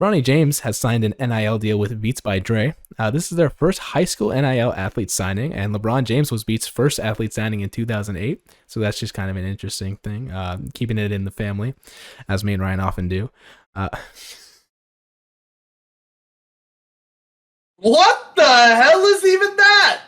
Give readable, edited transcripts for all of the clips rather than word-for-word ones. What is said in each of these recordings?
Bronny James has signed an NIL deal with Beats by Dre. This is their first high school NIL athlete signing, and LeBron James was Beats' first athlete signing in 2008. So that's just kind of an interesting thing, keeping it in the family, as me and Ryan often do. What the hell is even that?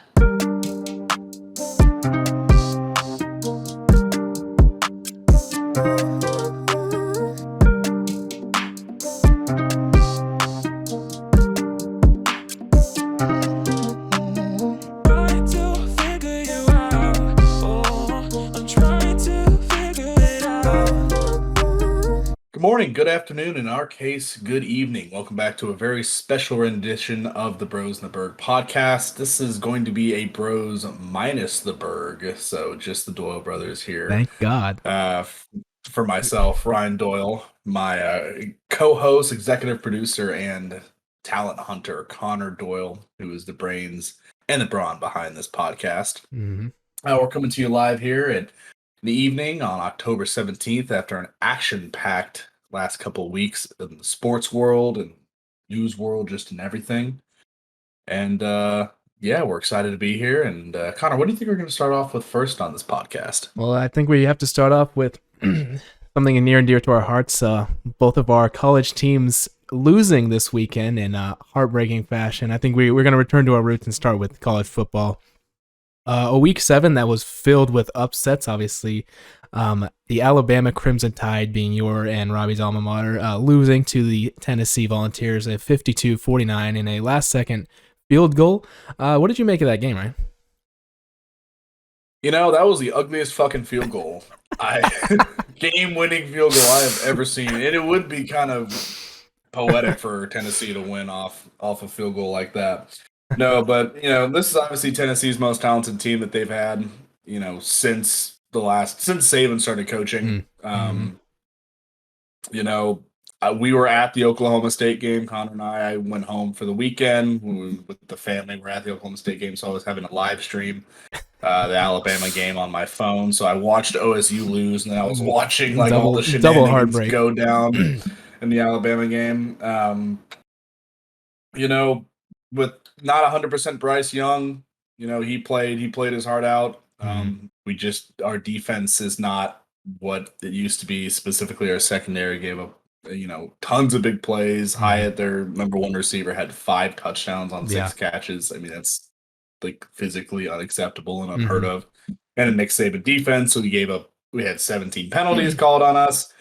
Good morning, good afternoon, in our case, good evening. Welcome back to a very special rendition of the Bros and the Berg podcast. This is going to be a Bros minus the Berg, so just the Doyle brothers here. Thank God. For myself, Ryan Doyle, my co-host, executive producer, and talent hunter, Connor Doyle, who is the brains and the brawn behind this podcast. Mm-hmm. We're coming to you live here in the evening on October 17th after an action-packed last couple of weeks in the sports world and news world, just in everything. And we're excited to be here. And Connor, what do you think we're going to start off with first on this podcast? Well, I think we have to start off with something near and dear to our hearts. Both of our college teams losing this weekend in heartbreaking fashion. I think we're going to return to our roots and start with college football. A week 7 that was filled with upsets, obviously. The Alabama Crimson Tide, being your and Robbie's alma mater, losing to the Tennessee Volunteers at 52-49 in a last-second field goal. What did you make of that game, Ryan? You know, that was the ugliest fucking field goal. Game-winning field goal I have ever seen. And it would be kind of poetic for Tennessee to win off a field goal like that. No, but, this is obviously Tennessee's most talented team that they've had, since Saban started coaching. We were at the Oklahoma State game. Connor and I went home for the weekend with the family. We're at the Oklahoma State game, so I was having a live stream the Alabama game on my phone. So I watched OSU lose, and then I was watching all the shenanigans go down in the Alabama game. With not 100% Bryce Young, he played his heart out. Our defense is not what it used to be. Specifically, our secondary gave up, tons of big plays. Hyatt, their number one receiver, had 5 touchdowns on 6 catches. I mean, that's physically unacceptable and unheard of. And a Nick Saban defense, so we had 17 penalties called on us.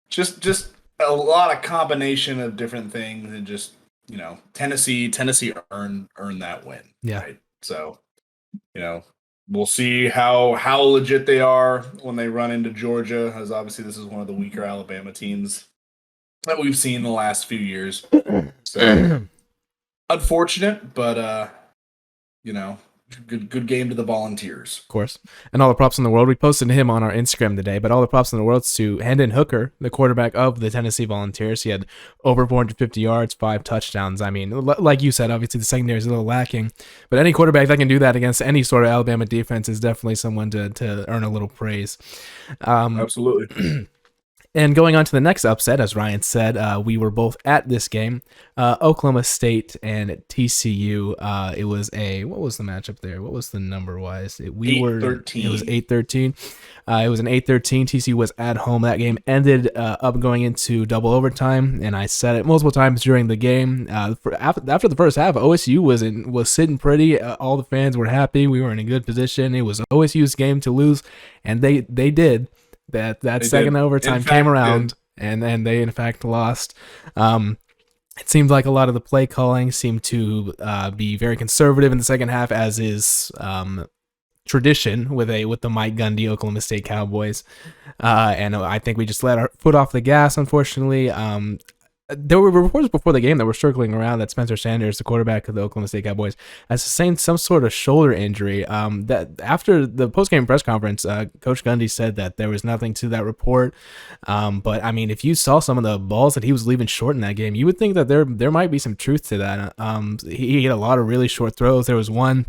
Just a lot of combination of different things, and just Tennessee earned that win. Yeah. Right? So, we'll see how legit they are when they run into Georgia, as obviously this is one of the weaker Alabama teams that we've seen in the last few years. So unfortunate, but good game to the Volunteers. Of course. And all the props in the world. We posted him on our Instagram today, but all the props in the world to Hendon Hooker, the quarterback of the Tennessee Volunteers. He had over 450 yards, 5 touchdowns. I mean, like you said, obviously the secondary is a little lacking, but any quarterback that can do that against any sort of Alabama defense is definitely someone to earn a little praise. Absolutely. And going on to the next upset, as Ryan said, we were both at this game. Oklahoma State and TCU. It was what was the matchup there? What was the number-wise? 8-13. It was 8-13. It was an 8-13. TCU was at home. That game ended up going into double overtime, and I said it multiple times during the game. After the first half, OSU was sitting pretty. All the fans were happy. We were in a good position. It was OSU's game to lose, and they did. That second overtime came around, and they in fact lost. It seemed like a lot of the play calling seemed to be very conservative in the second half, as is tradition with the Mike Gundy Oklahoma State Cowboys. And I think we just let our foot off the gas, unfortunately. There were reports before the game that were circling around that Spencer Sanders, the quarterback of the Oklahoma State Cowboys, has sustained some sort of shoulder injury. That after the post-game press conference, Coach Gundy said that there was nothing to that report. But I mean, if you saw some of the balls that he was leaving short in that game, you would think that there might be some truth to that. He had a lot of really short throws. There was one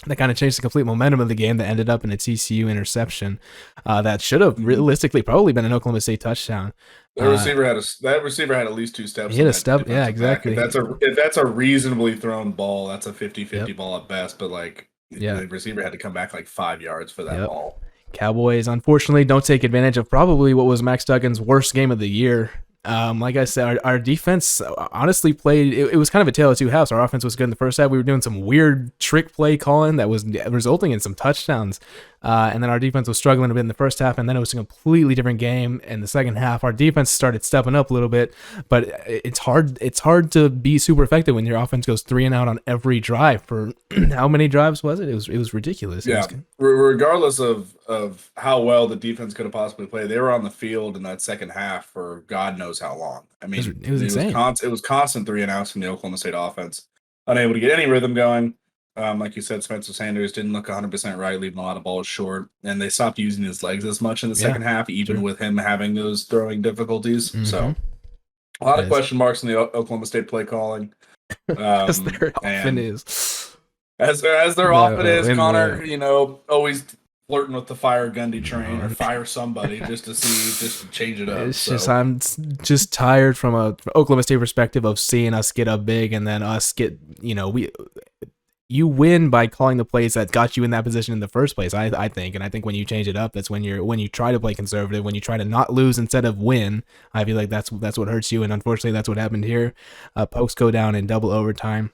that kind of changed the complete momentum of the game that ended up in a TCU interception that should have realistically probably been an Oklahoma State touchdown. The receiver that receiver had at least 2 steps He in hit a that step. Yeah, defensive back. exactly. If that's a reasonably thrown ball, that's a 50-50 Yep. ball at best. But like Yeah. the receiver had to come back like 5 yards for that Yep. ball. Cowboys, unfortunately, don't take advantage of probably what was Max Duggan's worst game of the year. Like I said, our defense honestly played. It was kind of a tale of two halves. Our offense was good in the first half. We were doing some weird trick play calling that was resulting in some touchdowns. And then our defense was struggling a bit in the first half, and then it was a completely different game in the second half. Our defense started stepping up a little bit, but it's hard. It's hard to be super effective when your offense goes 3 and out on every drive. For how many drives was it? It was ridiculous. Yeah, regardless of how well the defense could have possibly played, they were on the field in that second half for God knows how long. I mean, it was insane. It was constant 3 and outs from the Oklahoma State offense, unable to get any rhythm going. Like you said, Spencer Sanders didn't look 100% right, leaving a lot of balls short, and they stopped using his legs as much in the second half, even with him having those throwing difficulties. Mm-hmm. So, a lot of question marks in the Oklahoma State play calling. As there often is. As there often is, Connor, always flirting with the fire Gundy train or fire somebody just to change it up. It's just I'm just tired from a Oklahoma State perspective of seeing us get up big and then us get you win by calling the plays that got you in that position in the first place. I think, and I think when you change it up, that's when you try to play conservative, when you try to not lose instead of win. I feel like that's what hurts you, and unfortunately, that's what happened here. Pokes go down in double overtime.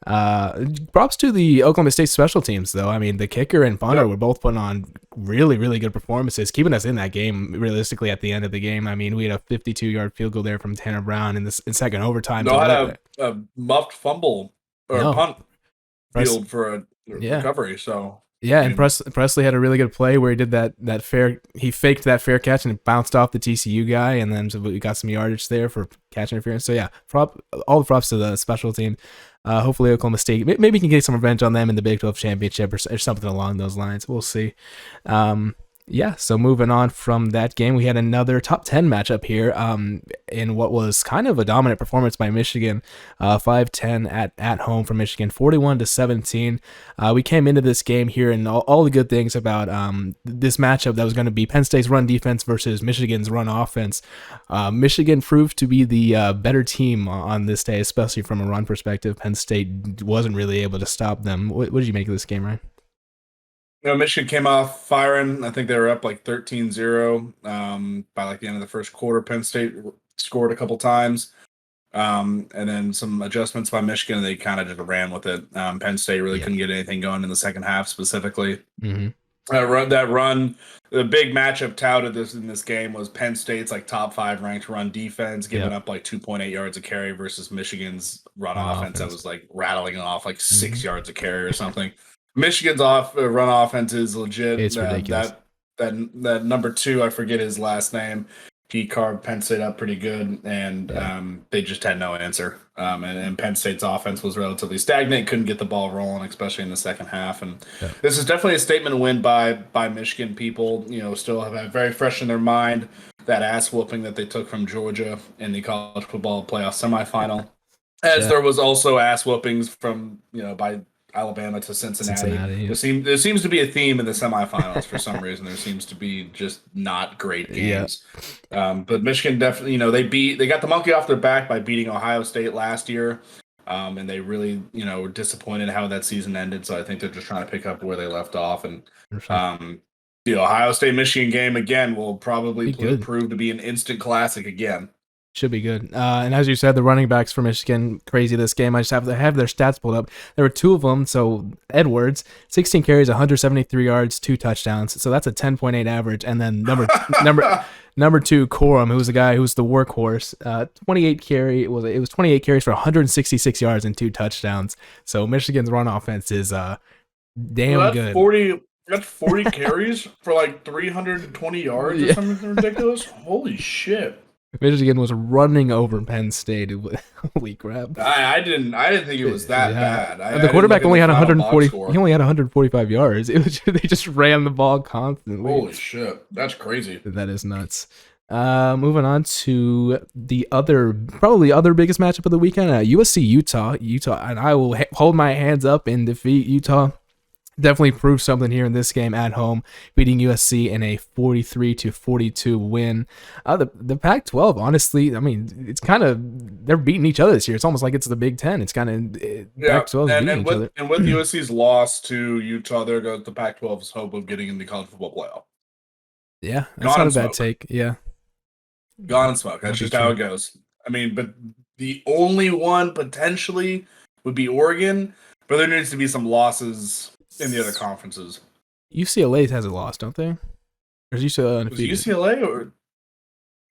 Props to the Oklahoma State special teams, though. I mean, the kicker and punter were both putting on really, really good performances, keeping us in that game realistically at the end of the game. I mean, we had a 52-yard field goal there from Tanner Brown in second overtime. No, I had a muffed fumble or punt field for a recovery. So and Presley had a really good play where he did he faked that fair catch and it bounced off the TCU guy, and then we got some yardage there for catch interference. So yeah, all the props to the special team. Hopefully Oklahoma State maybe can get some revenge on them in the Big 12 championship or something along those lines. We'll see. So moving on from that game, we had another top 10 matchup here in what was kind of a dominant performance by Michigan, 5-10 at home for Michigan, 41-17. We came into this game here and all the good things about this matchup that was going to be Penn State's run defense versus Michigan's run offense. Michigan proved to be the better team on this day, especially from a run perspective. Penn State wasn't really able to stop them. What did you make of this game, Ryan? Michigan came off firing. I think they were up like 13-0 by like the end of the first quarter. Penn State scored a couple times. And then some adjustments by Michigan, and they kind of just ran with it. Penn State really couldn't get anything going in the second half specifically. Mm-hmm. That run, the big matchup touted in this game was Penn State's like top 5 ranked run defense, giving up like 2.8 yards a carry versus Michigan's run offense that was like rattling off like 6 yards a carry or something. Michigan's run offense is legit. It's ridiculous. That number 2, I forget his last name. He carved Penn State up pretty good, and they just had no answer. And Penn State's offense was relatively stagnant, couldn't get the ball rolling, especially in the second half. And this is definitely a statement win by Michigan. People, still have very fresh in their mind that ass whooping that they took from Georgia in the college football playoff semifinal. As there was also ass whoopings from by Alabama to Cincinnati. There seems to be a theme in the semifinals for some reason. There seems to be just not great games. But Michigan definitely, they got the monkey off their back by beating Ohio State last year. And they really, were disappointed how that season ended. So I think they're just trying to pick up where they left off. And the Ohio State-Michigan game, again, will probably prove to be an instant classic again. Should be good. And as you said, the running backs for Michigan, crazy this game. I just have their stats pulled up. There were 2 of them. So Edwards, 16 carries, 173 yards, 2 touchdowns. So that's a 10.8 average. And then number 2, Corum, who was the guy who was the workhorse, 28 carries for 166 yards and 2 touchdowns. So Michigan's run offense is damn good. That's 40 carries for like 320 yards or something ridiculous. Holy shit. Michigan was running over Penn State. Holy crap! I didn't think it was that bad. The quarterback only had 140. He only had 145 yards. It was they just ran the ball constantly. Holy shit! That's crazy. That is nuts. Moving on to the probably other biggest matchup of the weekend, USC Utah, and I will hold my hands up and defeat Utah definitely proved something here in this game at home, beating USC in a 43-42 win. The Pac-12, honestly, I mean, it's kind of they're beating each other this year. It's almost like it's the Big Ten. It's kind of Yeah, Pac-12 is beating each other. and with USC's loss to Utah, there goes the Pac-12's hope of getting in the college football playoff. Yeah, that's Gone not in a bad smoke. take. Yeah, Gone in smoke. might That's be just how true. it goes. I mean, but the only one potentially would be Oregon, but there needs to be some losses in the other conferences. UCLA has a loss, don't they? Or is UCLA Was undefeated? UCLA or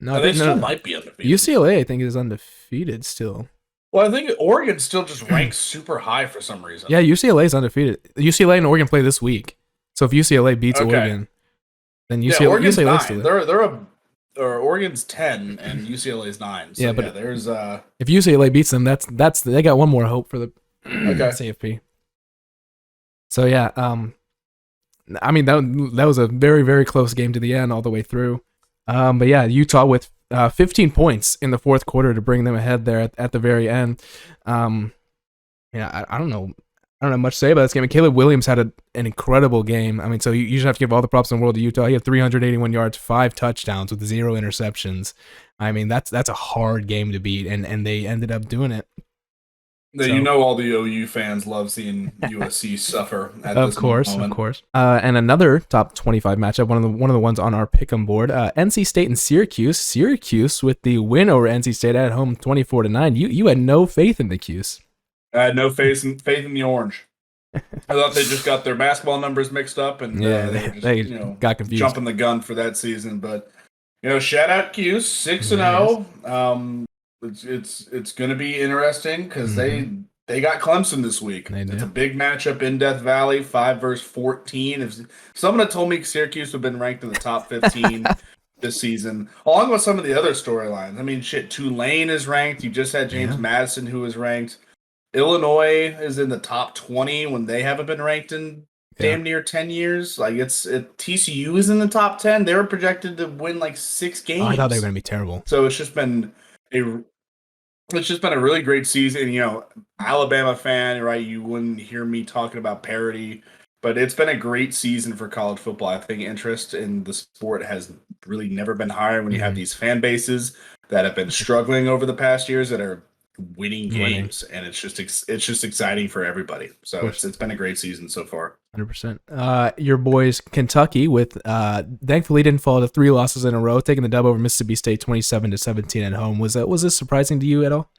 No, I they think still no. might be undefeated. UCLA, I think, is undefeated still. Well, I think Oregon still just ranks super high for some reason. Yeah, UCLA is undefeated. UCLA and Oregon play this week. So if UCLA beats Okay. Oregon, then Yeah, UCLA Oregon's UCLA still 9. there. They're a or Oregon's 10 and UCLA's 9. So Yeah, yeah, but there's if UCLA beats them, that's they got one more hope for the okay. CFP. So yeah, I mean that was a very very close game to the end all the way through. But yeah, Utah with 15 points in the fourth quarter to bring them ahead there at the very end. I don't know. I don't have much to say about this game. And Caleb Williams had an incredible game. I mean, so you should have to give all the props in the world to Utah. He had 381 yards, 5 touchdowns with 0 interceptions. I mean, that's a hard game to beat, and they ended up doing it. So, you know, all the OU fans love seeing USC suffer at this moment. Of course. And another top 25 matchup, one of the ones on our pick'em board, NC State and Syracuse. Syracuse with the win over NC State at home, 24-9. You had no faith in the Cuse. I had no faith in the Orange. I thought they just got their basketball numbers mixed up, and they got confused, jumping the gun for that season. But shout out Cuse 6-0. It's going to be interesting because they got Clemson this week. It's a big matchup in Death Valley, 5 versus 14. If someone had told me Syracuse would have been ranked in the top 15 this season, along with some of the other storylines. I mean, shit, Tulane is ranked. You just had James Madison, who is ranked. Illinois is in the top 20 when they haven't been ranked in damn near 10 years. Like TCU is in the top 10. They were projected to win like 6 games. I thought they were going to be terrible. So it's just been a really great season. Alabama fan, right? You wouldn't hear me talking about parity, but it's been a great season for college football. I think interest in the sport has really never been higher when you have these fan bases that have been struggling over the past years that are winning games, and it's just exciting for everybody. So it's been a great season so far. 100%. Your boys Kentucky with thankfully didn't fall to 3 losses in a row, taking the dub over Mississippi State 27-17 at home. Was this surprising to you at all?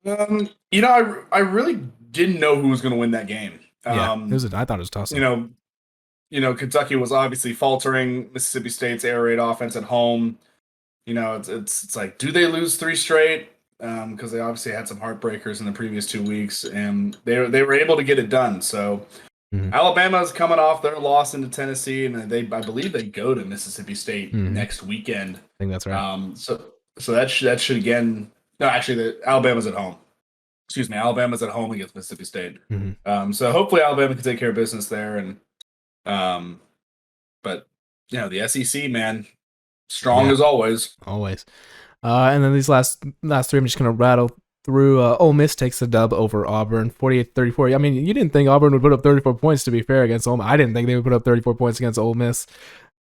I really didn't know who was going to win that game. I thought it was tough. Kentucky was obviously faltering. Mississippi State's air raid offense at home. It's like, do they lose 3 straight? Because they obviously had some heartbreakers in the previous 2 weeks, and they were able to get it done. So Alabama's coming off their loss into Tennessee, and I believe they go to Mississippi State next weekend. I think that's right. So that should again. No, actually, Alabama's at home. Excuse me, Alabama's at home against Mississippi State. So hopefully Alabama can take care of business there, and but the SEC, man, strong as always. Always. And then these last 3, I'm just going to rattle through. Ole Miss takes the dub over Auburn, 48-34. I mean, you didn't think Auburn would put up 34 points, to be fair, against Ole Miss. I didn't think they would put up 34 points against Ole Miss,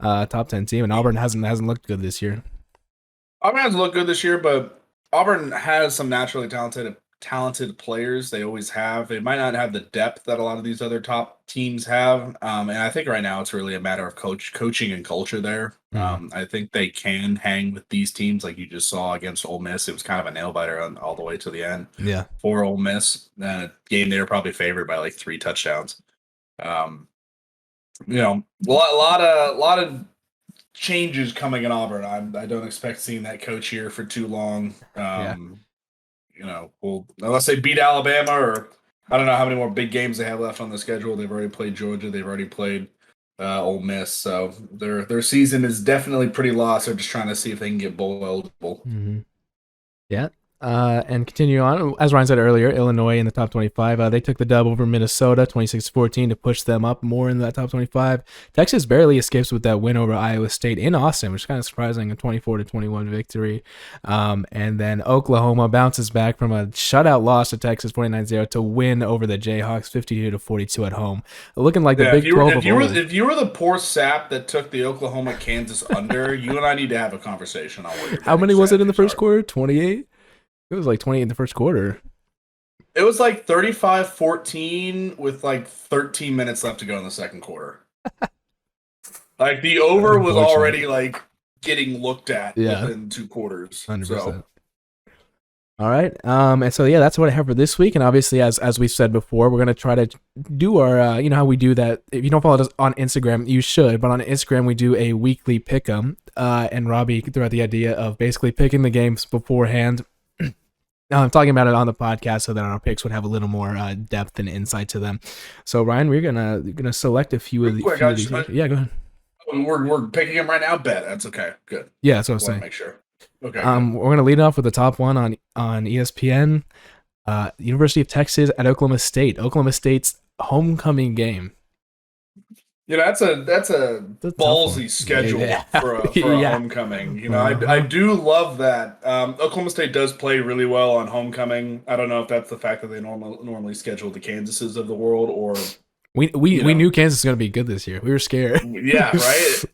top 10 team, and Auburn hasn't looked good this year. Auburn hasn't looked good this year, but Auburn has some naturally talented players. They always have. They might not have the depth that a lot of these other top teams have, and I think right now it's really a matter of coaching and culture there. I think they can hang with these teams like you just saw against Ole Miss. It was kind of a nail biter all the way to the end. Yeah, for Ole Miss, game they were probably favored by like 3 touchdowns. A lot of changes coming in Auburn. I don't expect seeing that coach here for too long. Unless they beat Alabama, or I don't know how many more big games they have left on the schedule. They've already played Georgia. They've already played Ole Miss. So their season is definitely pretty lost. They're just trying to see if they can get bowl eligible. Yeah. And continue on, as Ryan said earlier, Illinois in the top 25. They took the dub over Minnesota 26-14 to push them up more in that top 25. Texas barely escapes with that win over Iowa State in Austin, which is kind of surprising, a 24-21 victory. And then Oklahoma bounces back from a shutout loss to Texas 49-0 to win over the Jayhawks 52-42 at home, looking like the Big 12 of old. If you were the poor sap that took the Oklahoma Kansas under, you and I need to have a conversation on what your How many was it in the first are. quarter? 28. It was like 20 in the first quarter. It was like 35-14 with like 13 minutes left to go in the second quarter. Like the over was already like getting looked at within 2 quarters. 100%. So. All right. And so, yeah, that's what I have for this week. And obviously, as we said before, we're going to try to do our, you know how we do that. If you don't follow us on Instagram, you should. But on Instagram, we do a weekly pick'em. And Robbie threw out the idea of basically picking the games beforehand. Now, I'm talking about it on the podcast so that our picks would have a little more depth and insight to them. So, Ryan, we're gonna select a few of these. Yeah, go ahead. We're picking them right now. Bet that's okay. Good. Yeah, that's what I was saying. Make sure. Okay. We're gonna lead off with the top one on ESPN. University of Texas at Oklahoma State. Oklahoma State's homecoming game. You know, that's a ballsy schedule for a homecoming. You know, I do love that. Oklahoma State does play really well on homecoming. I don't know if that's the fact that they normally schedule the Kansases of the world, or we knew Kansas was going to be good this year. We were scared. Yeah, right.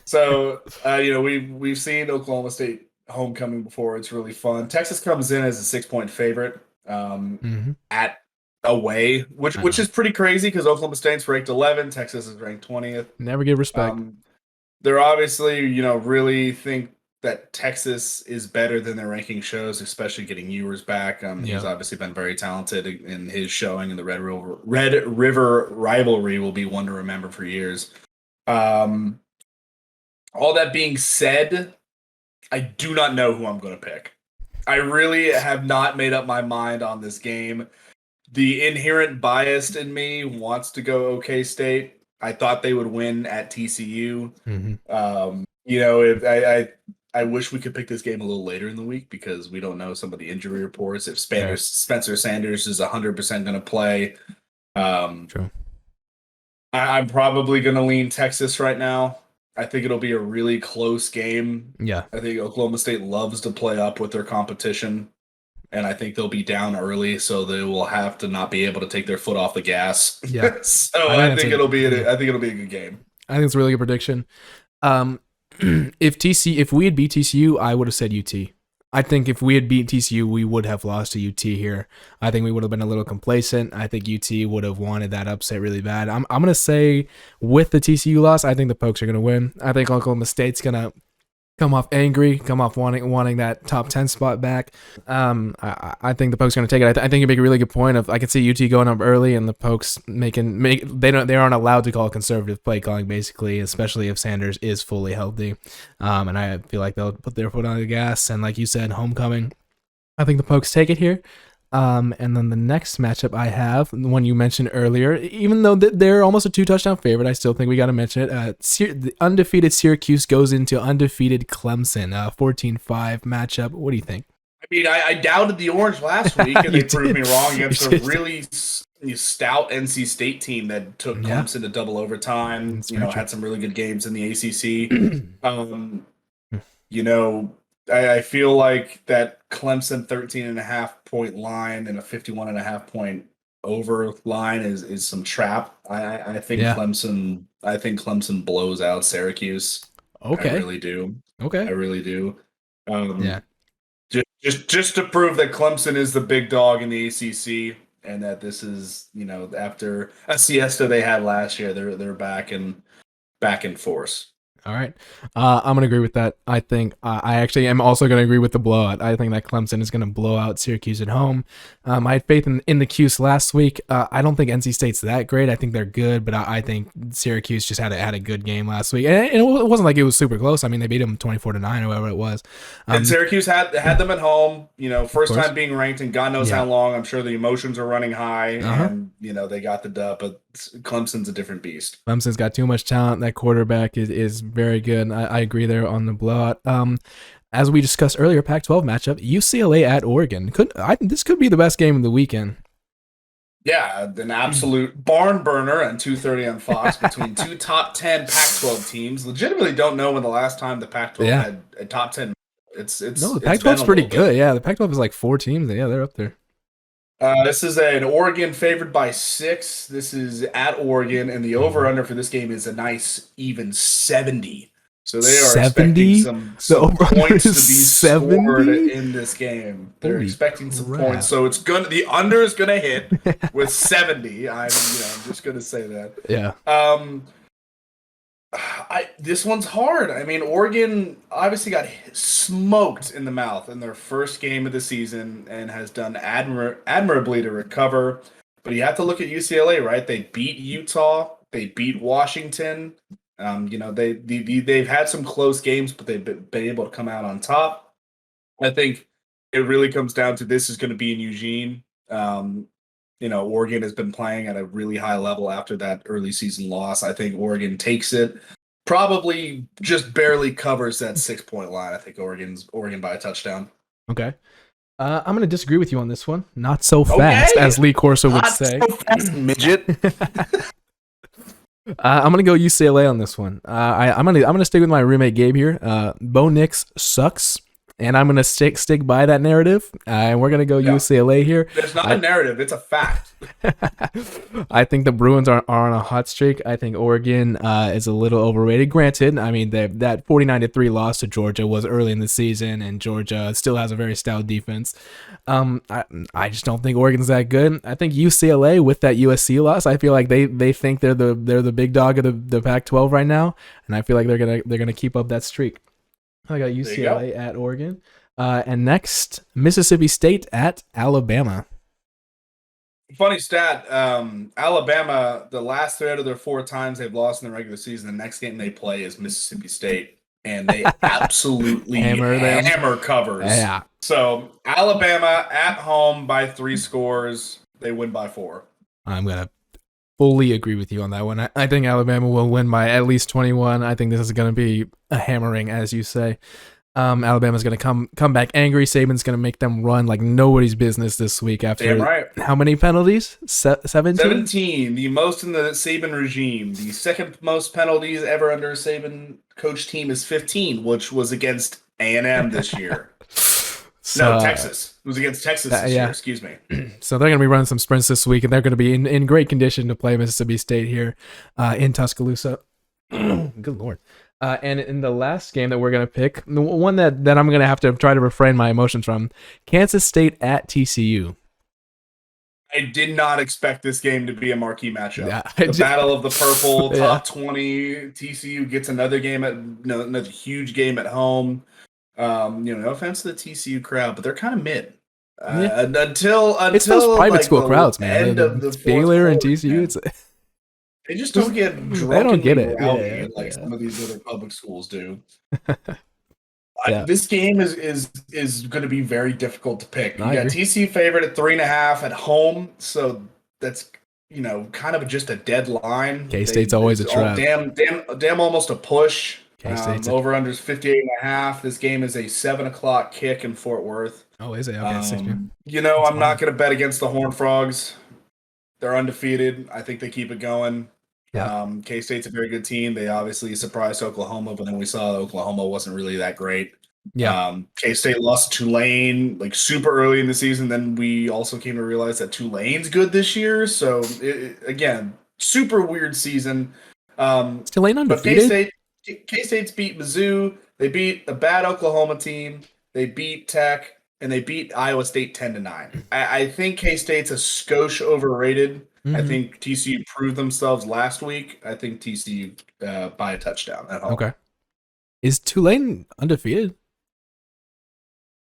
So you know, we've seen Oklahoma State homecoming before. It's really fun. Texas comes in as a 6-point favorite at away, which is pretty crazy because Oklahoma State's ranked 11, Texas is ranked 20th. Never give respect. They're obviously, you know, really think that Texas is better than their ranking shows, especially getting Ewers back. He's obviously been very talented in his showing, and the Red River rivalry will be one to remember for years. All that being said, I do not know who I'm going to pick. I really have not made up my mind on this game. The inherent bias in me wants to go OK State. I thought they would win at TCU. You know, I wish we could pick this game a little later in the week because we don't know some of the injury reports. If Spencer Sanders is 100% going to play, True. I'm probably going to lean Texas right now. I think it'll be a really close game. Yeah. I think Oklahoma State loves to play up with their competition. And I think they'll be down early, so they will have to not be able to take their foot off the gas. Yeah. So I think it'll be a good game. I think it's a really good prediction. If we had beat TCU, I would have said UT. I think if we had beat TCU, we would have lost to UT here. I think we would have been a little complacent. I think UT would have wanted that upset really bad. I'm gonna say with the TCU loss, I think the Pokes are gonna win. I think Oklahoma State's gonna come off angry, come off wanting that top 10 spot back. I think the Pokes are going to take it. I think you make a really good point of I can see UT going up early and the Pokes they aren't allowed to call conservative play calling basically, especially if Sanders is fully healthy. And I feel like they'll put their foot on the gas. And like you said, homecoming, I think the Pokes take it here. And then the next matchup I have, the one you mentioned earlier, even though they're almost a 2-touchdown favorite, I still think we got to mention it. The undefeated Syracuse goes into undefeated Clemson, 14-5 matchup. What do you think? I mean, I doubted the Orange last week, and they proved me wrong against a really stout NC State team that took Clemson to double overtime. Had some really good games in the ACC. I feel like that Clemson 13.5 point line and a 51.5 point over line is some trap. I think Clemson blows out Syracuse. Okay. I really do. Okay. I really do. Just to prove that Clemson is the big dog in the ACC and that this is, after a siesta they had last year, they're back in force. All right. I'm going to agree with that. I think I actually am also going to agree with the blowout. I think that Clemson is going to blow out Syracuse at home. I had faith in the Cuse last week. I don't think NC State's that great. I think they're good, but I think Syracuse just had a good game last week. And it wasn't like it was super close. I mean, they beat them 24-9 or whatever it was. And Syracuse had them at home, first time being ranked and God knows how long. I'm sure the emotions are running high and, they got the dub, but Clemson's a different beast. Clemson's got too much talent. That quarterback is very good. I agree there on the blowout. as we discussed earlier, Pac-12 matchup, UCLA at Oregon. This could be the best game of the weekend. Yeah, an absolute barn burner at 2:30 on Fox between two top 10 Pac-12 teams. Legitimately don't know when the last time the Pac-12 Yeah. had a top 10. It's No, the it's been Pac-12's a pretty little bit. good. Yeah, the Pac-12 is like 4 teams. Yeah, they're up there. This is an Oregon favored by 6. This is at Oregon, and the over/under for this game is a nice even 70. So they are expecting 70? The some over-under points to is be scored 70? in this game. They're Holy expecting some points, crap. so the under is gonna hit with 70. I'm just gonna say that. Yeah. This one's hard. I mean, Oregon obviously got smoked in the mouth in their first game of the season and has done admirably to recover. But you have to look at UCLA, right? They beat Utah, they beat Washington. They've had some close games, but they've been able to come out on top. I think it really comes down to this is going to be in Eugene. Oregon has been playing at a really high level after that early season loss. I think Oregon takes it, probably just barely covers that 6-point line. I think Oregon by a touchdown. Okay. I'm going to disagree with you on this one. Not so fast, as Lee Corso would Not say. so fast, midget. I'm gonna go UCLA on this one. I'm gonna stick with my roommate Gabe here. Bo Nix sucks, and I'm gonna stick by that narrative. And we're gonna go UCLA here. There's not a narrative; it's a fact. I think the Bruins are on a hot streak. I think Oregon is a little overrated. Granted, I mean that 49-3 loss to Georgia was early in the season, and Georgia still has a very stout defense. I just don't think Oregon's that good. I think UCLA with that USC loss, I feel like they think they're the big dog of the Pac-12 right now, and I feel like they're gonna keep up that streak. I got UCLA at Oregon, and next Mississippi State at Alabama. Funny stat: Alabama, the last 3 out of their 4 times they've lost in the regular season, the next game they play is Mississippi State, and they absolutely hammer covers. Yeah. So Alabama at home by 3 scores, they win by 4. I'm gonna fully agree with you on that one. I think Alabama will win by at least 21. I think this is gonna be a hammering, as you say. Alabama's going to come back angry. Saban's going to make them run like nobody's business this week after how many penalties? 17? 17, the most in the Saban regime. The second most penalties ever under a Saban coach team is 15, which was against A&M this year. Texas. It was against Texas this year, excuse me. So they're going to be running some sprints this week, and they're going to be in great condition to play Mississippi State here in Tuscaloosa. Good Lord. And in the last game that we're going to pick, the one that I'm going to have to try to refrain my emotions from, Kansas State at TCU. I did not expect this game to be a marquee matchup. Yeah, Battle of the Purple, top 20. TCU gets another huge game at home. No offense to the TCU crowd, but they're kind of mid. Until it's those private school crowds, man. End of the Baylor and TCU. They just don't get drunk. They don't get it like some of these other public schools do. This game is going to be very difficult to pick. You got TCU favorite at 3.5 at home, so that's kind of just a dead line. K-State's always a trap. Damn, almost a push. Over under is 58.5. This game is a 7:00 kick in Fort Worth. Oh, is it? Okay, 6 p.m. I'm not going to bet against the Horned Frogs. They're undefeated. I think they keep it going. Yeah. K-State's a very good team. They obviously surprised Oklahoma, but then we saw Oklahoma wasn't really that great. Yeah. K-State lost to Tulane like super early in the season. Then we also came to realize that Tulane's good this year. So again, super weird season. Is Tulane undefeated? But K-State's beat Mizzou. They beat a bad Oklahoma team. They beat Tech. And they beat Iowa State 10-9. I think K-State's a skosh overrated. Mm-hmm. I think TCU proved themselves last week. I think TCU by a touchdown at home. Okay. Is Tulane undefeated?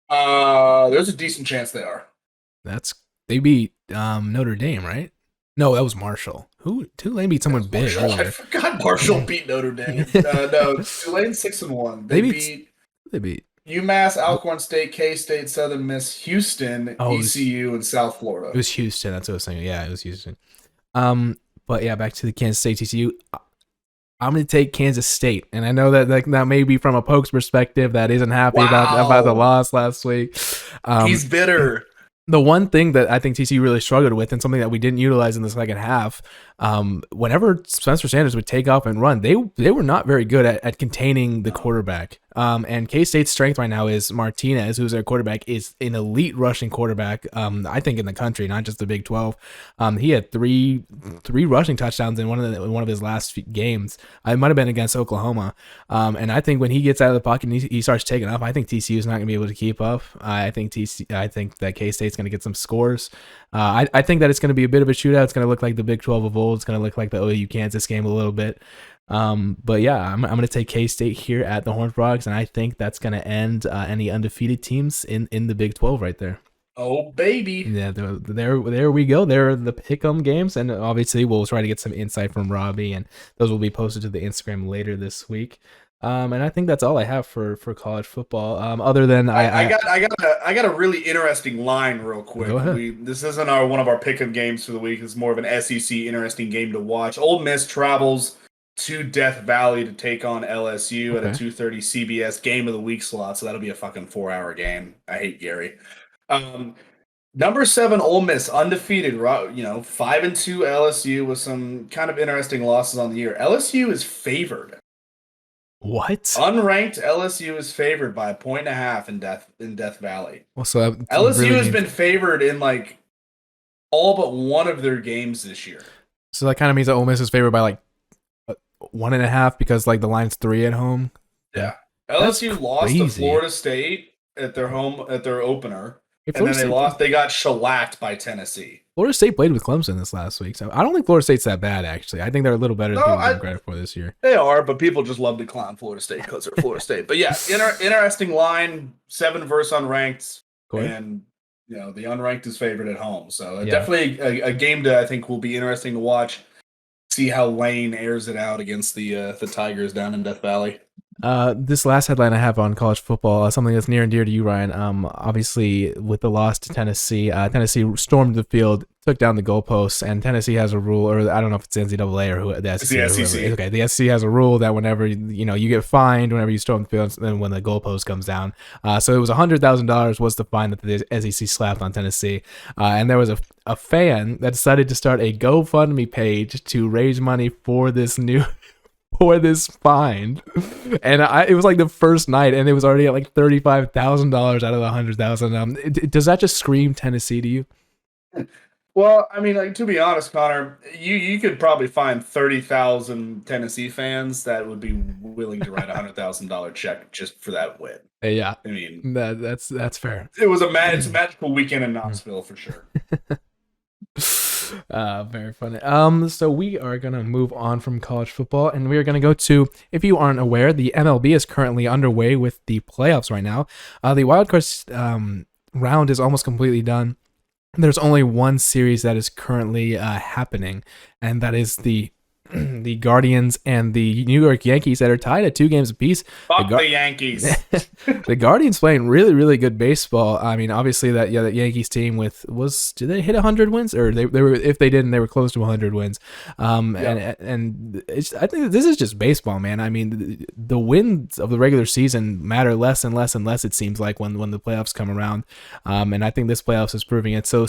There's a decent chance they are. They beat Notre Dame, right? No, that was Marshall. Tulane beat someone big. I forgot Marshall beat Notre Dame. No, Tulane's 6-1. They beat UMass, Alcorn State, K-State, Southern Miss, Houston, ECU, and South Florida. It was Houston. That's what I was saying. Yeah, it was Houston. But yeah, back to the Kansas State TCU. I'm going to take Kansas State, and I know that that may be from a Pokes perspective that isn't happy about the Wow. loss last week. He's bitter. The one thing that I think TCU really struggled with, and something that we didn't utilize in the second half, whenever Spencer Sanders would take off and run, they were not very good at containing the quarterback. And K-State's strength right now is Martinez, who's their quarterback, is an elite rushing quarterback. I think in the country, not just the Big 12. He had three rushing touchdowns in one of his last few games. It might have been against Oklahoma. And I think when he gets out of the pocket and he starts taking off, I think TCU is not going to be able to keep up. I think that K-State's going to get some scores. I think that it's going to be a bit of a shootout. It's going to look like the Big 12 of old. It's going to look like the OU Kansas game a little bit. But yeah, I'm going to take K-State here at the Horned Frogs, and I think that's going to end any undefeated teams in the Big 12 right there. Oh, baby. Yeah, there we go. There are the pick'em games, and obviously we'll try to get some insight from Robbie, and those will be posted to the Instagram later this week. And I think that's all I have for college football. Other than I got a really interesting line real quick. Go ahead. This isn't one of our pick'em games for the week. It's more of an SEC interesting game to watch. Ole Miss travels to Death Valley to take on LSU at a 2:30 CBS game of the week slot. So that'll be a fucking 4-hour game. I hate Gary. Number 7 Ole Miss undefeated. 5-2 LSU with some kind of interesting losses on the year. LSU is favored. What? Unranked LSU is favored by 1.5 in Death Valley. Well, so LSU really has been favored in like all but one of their games this year. So that kind of means that Ole Miss is favored by like 1.5 because like the line's 3 at home. Yeah, LSU lost to Florida State at their opener, and then they got shellacked by Tennessee. Florida State played with Clemson this last week, so I don't think Florida State's that bad, actually. I think they're a little better than people give them credit for this year. They are, but people just love to clown Florida State because they're Florida State. But yeah, interesting line, 7 versus unranked, and the unranked is favored at home. So definitely a game that I think will be interesting to watch. See how Lane airs it out against the Tigers down in Death Valley. This last headline I have on college football, something that's near and dear to you, Ryan. Obviously, with the loss to Tennessee, Tennessee stormed the field, took down the goalposts, and Tennessee has a rule, or I don't know if it's NCAA or who the SEC. It's the SEC. Okay, the SEC has a rule that whenever you get fined whenever you storm the field, then when the goalpost comes down. So it was $100,000 was the fine that the SEC slapped on Tennessee, and there was a fan that decided to start a GoFundMe page to raise money for this fine, and it was like the first night, and it was already at like $35,000 out of the $100,000. Does that just scream Tennessee to you? Well, I mean, like, to be honest, Connor, you could probably find 30,000 Tennessee fans that would be willing to write $100,000 check just for that win. Yeah, I mean, that's fair. It's a magical weekend in Knoxville for sure. Very funny. So we are gonna move on from college football, and we are gonna go to, if you aren't aware, the MLB is currently underway with the playoffs right now. The wildcard round is almost completely done. There's only one series that is currently happening, and that is the Guardians and the New York Yankees that are tied at 2 games apiece. Fuck the Yankees. The Guardians playing really, really good baseball. I mean, obviously that Yankees team did they hit 100 wins, or they were, if they didn't, they were close to 100 wins. And I think this is just baseball, man. I mean, the wins of the regular season matter less and less and less, it seems like, when the playoffs come around. And I think this playoffs is proving it. So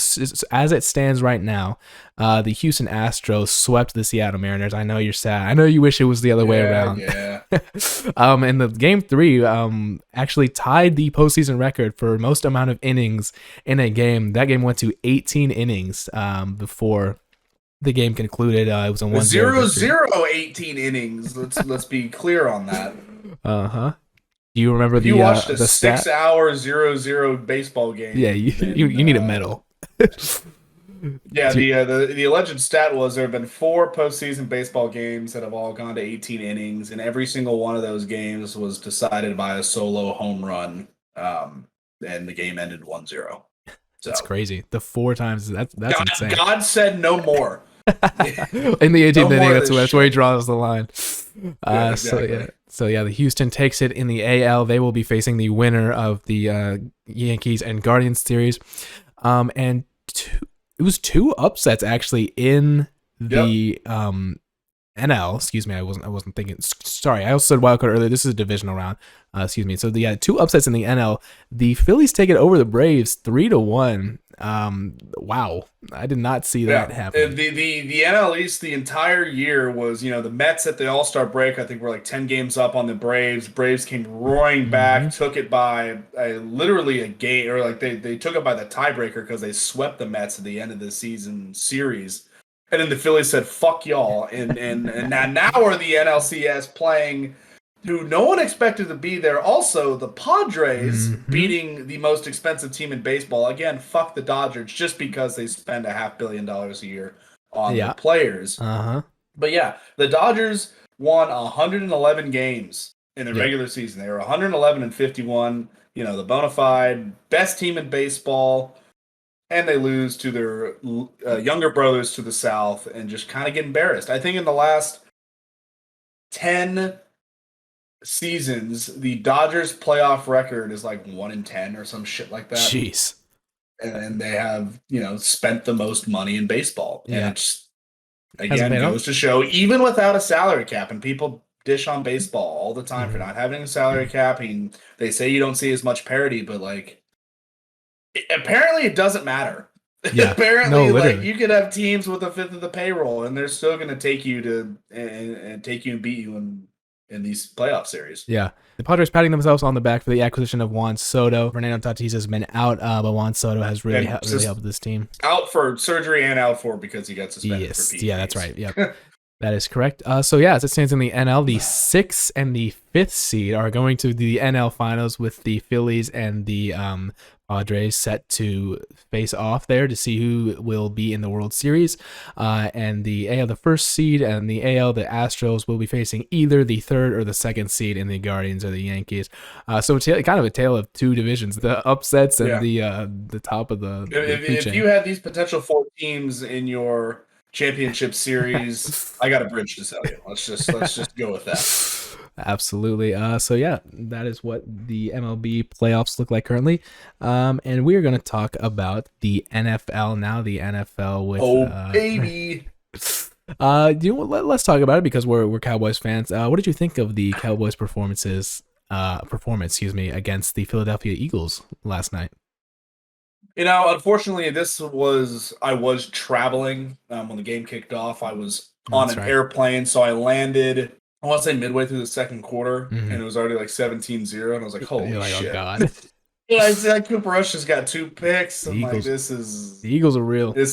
as it stands right now, the Houston Astros swept the Seattle Mariners. I know you're sad. I know you wish it was the other way around. Yeah. And the game 3 actually tied the postseason record for most amount of innings in a game. That game went to 18 innings before the game concluded. It was a 1-0 18 innings. Let's be clear on that. Do you remember you watched a 6-hour 0-0 baseball game? Yeah, you need a medal. Yeah, the alleged stat was there have been 4 postseason baseball games that have all gone to 18 innings, and every single one of those games was decided by a solo home run, and the game ended 1-0. So, that's crazy. The 4 times, that's insane. God said no more. In the 18th inning, that's where he draws the line. Exactly. So the Houston takes it in the AL. They will be facing the winner of the Yankees and Guardians series, and it was 2 upsets actually in the NL. Excuse me, I wasn't thinking. Sorry, I also said wild card earlier. This is a divisional round. Excuse me. So the two upsets in the NL. The Phillies take it over the Braves 3-1. Wow, I did not see that happen. The NL East the entire year was, the Mets at the All-Star break, I think were like 10 games up on the Braves. Braves came roaring back, took it by literally a game, or like they took it by the tiebreaker because they swept the Mets at the end of the season series. And then the Phillies said, fuck y'all. And now are the NLCS playing who no one expected to be there. Also, the Padres beating the most expensive team in baseball. Again, fuck the Dodgers just because they spend $500 million a year on their players. But yeah, the Dodgers won 111 games in the regular season. They were 111-51. The bona fide best team in baseball. And they lose to their younger brothers to the South and just kind of get embarrassed. I think in the last 10 seasons, the Dodgers playoff record is like 1-10 or some shit like that. Jeez. And they have, spent the most money in baseball. And it's, again, goes to show, even without a salary cap, and people dish on baseball all the time for not having a salary cap. And they say you don't see as much parity, but like, apparently it doesn't matter. Yeah. Apparently, you could have teams with a fifth of the payroll, and they're still going to take you and take you and beat you in these playoff series. Yeah. The Padres patting themselves on the back for the acquisition of Juan Soto. Fernando Tatis has been out, but Juan Soto has really helped this team. Out for surgery and out for because he got suspended for PEDs. Yeah, that's right. Yep. That is correct. So yeah, as it stands in the NL, the 6th and the 5th seed are going to the NL finals with the Phillies and the Padres set to face off there to see who will be in the World Series. And the AL, the 1st seed, and the AL, the Astros will be facing either the 3rd or the 2nd seed in the Guardians or the Yankees. So it's kind of a tale of two divisions: the upsets and the top of the. If you had these potential 4 teams in your championship series, I got a bridge to sell you. Let's just go with that. Absolutely. So yeah, that is what the MLB playoffs look like currently. And we're going to talk about the NFL now. The NFL with baby. Let's talk about it because we're Cowboys fans. What did you think of the Cowboys performance against the Philadelphia Eagles last night? Unfortunately, I was traveling when the game kicked off. I was on an airplane, so I landed, I want to say midway through the second quarter, and it was already like 17-0, and I was like, holy shit. Oh, God. I said, Cooper Rush has got 2 picks. I'm like, the Eagles are real. And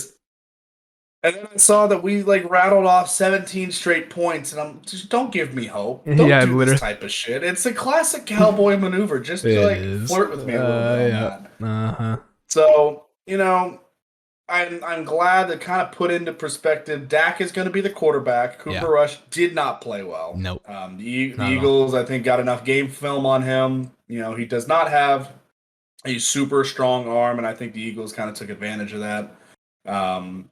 then I saw that we rattled off 17 straight points, and I'm just, don't give me hope. Don't do this type of shit. It's a classic cowboy maneuver just to flirt with me a little bit on that. So, I'm glad to kind of put into perspective, Dak is going to be the quarterback. Cooper Rush did not play well. Nope. The Eagles, I think, got enough game film on him. He does not have a super strong arm, and I think the Eagles kind of took advantage of that. I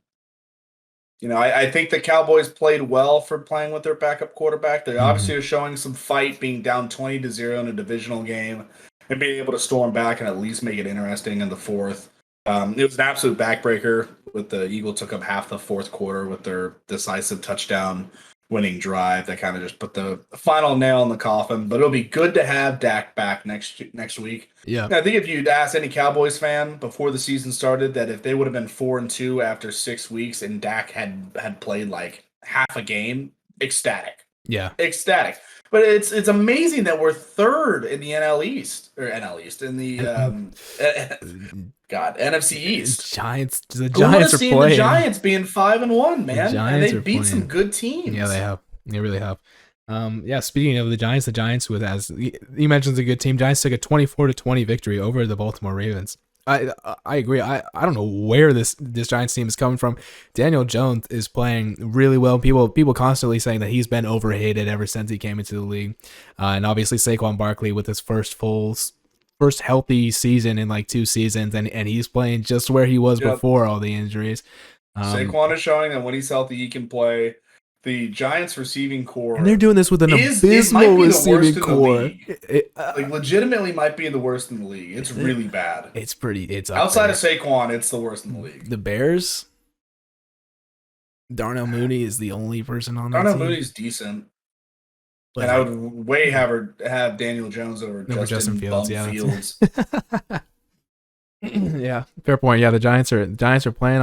think the Cowboys played well for playing with their backup quarterback. They obviously are showing some fight, being down 20-0 in a divisional game and being able to storm back and at least make it interesting in the 4th. It was an absolute backbreaker with the Eagles took up half the 4th quarter with their decisive touchdown winning drive that kind of just put the final nail in the coffin. But it'll be good to have Dak back next week. Yeah, I think if you'd asked any Cowboys fan before the season started that if they would have been 4-2 after 6 weeks and Dak had played like half a game, ecstatic. Yeah, ecstatic. But it's amazing that we're 3rd in the NL East in the NFC East. Giants. The Giants are playing. The Giants being 5-1, man, and they beat some good teams. Yeah, they have. They really have. Speaking of the Giants with, as you mentioned, a good team. Giants took a 24-20 victory over the Baltimore Ravens. I agree. I don't know where this Giants team is coming from. Daniel Jones is playing really well. People constantly saying that he's been overhated ever since he came into the league. And obviously Saquon Barkley with his first healthy season in like 2 seasons, and he's playing just where he was before all the injuries. Saquon is showing that when he's healthy, he can play. The Giants receiving core, and they're doing this with an abysmal receiving core. Legitimately might be the worst in the league. It's really bad. It's outside of Saquon, it's the worst in the league. The Bears Darnell Mooney is the only person on that Darnell team. Mooney's decent. But And I would way have Daniel Jones over Justin Fields. Fields. Yeah, fair point. Yeah, the Giants are playing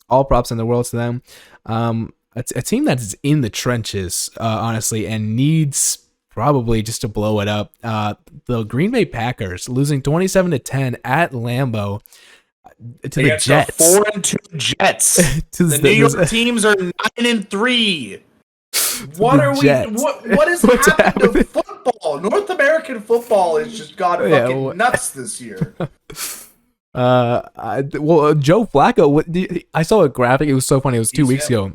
all props in the world to them. A team that's in the trenches, honestly, and needs probably just to blow it up. The Green Bay Packers losing 27-10 at Lambeau to the Jets. 4-2 Jets. The New York teams are 9-3. What are Jets. What is happening to football? North American football has just gone fucking nuts this year. Joe Flacco. I saw a graphic. It was so funny. It was 2 weeks ago.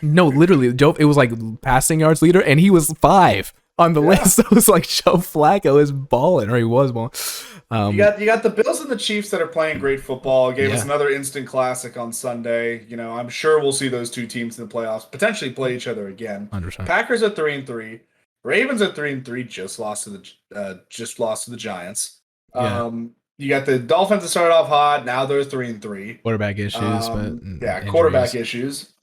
No, literally, Joe. It was like passing yards leader, and he was 5 on the list. So it was like Joe Flacco is balling, or he was balling. You got the Bills and the Chiefs that are playing great football. Gave us another instant classic on Sunday. You know, I'm sure we'll see those two teams in the playoffs potentially play each other again. 100%. Packers are 3-3. Ravens are 3-3. Just lost to the Giants. Yeah. You got the Dolphins that started off hot. Now they're 3-3. Quarterback issues, quarterback issues.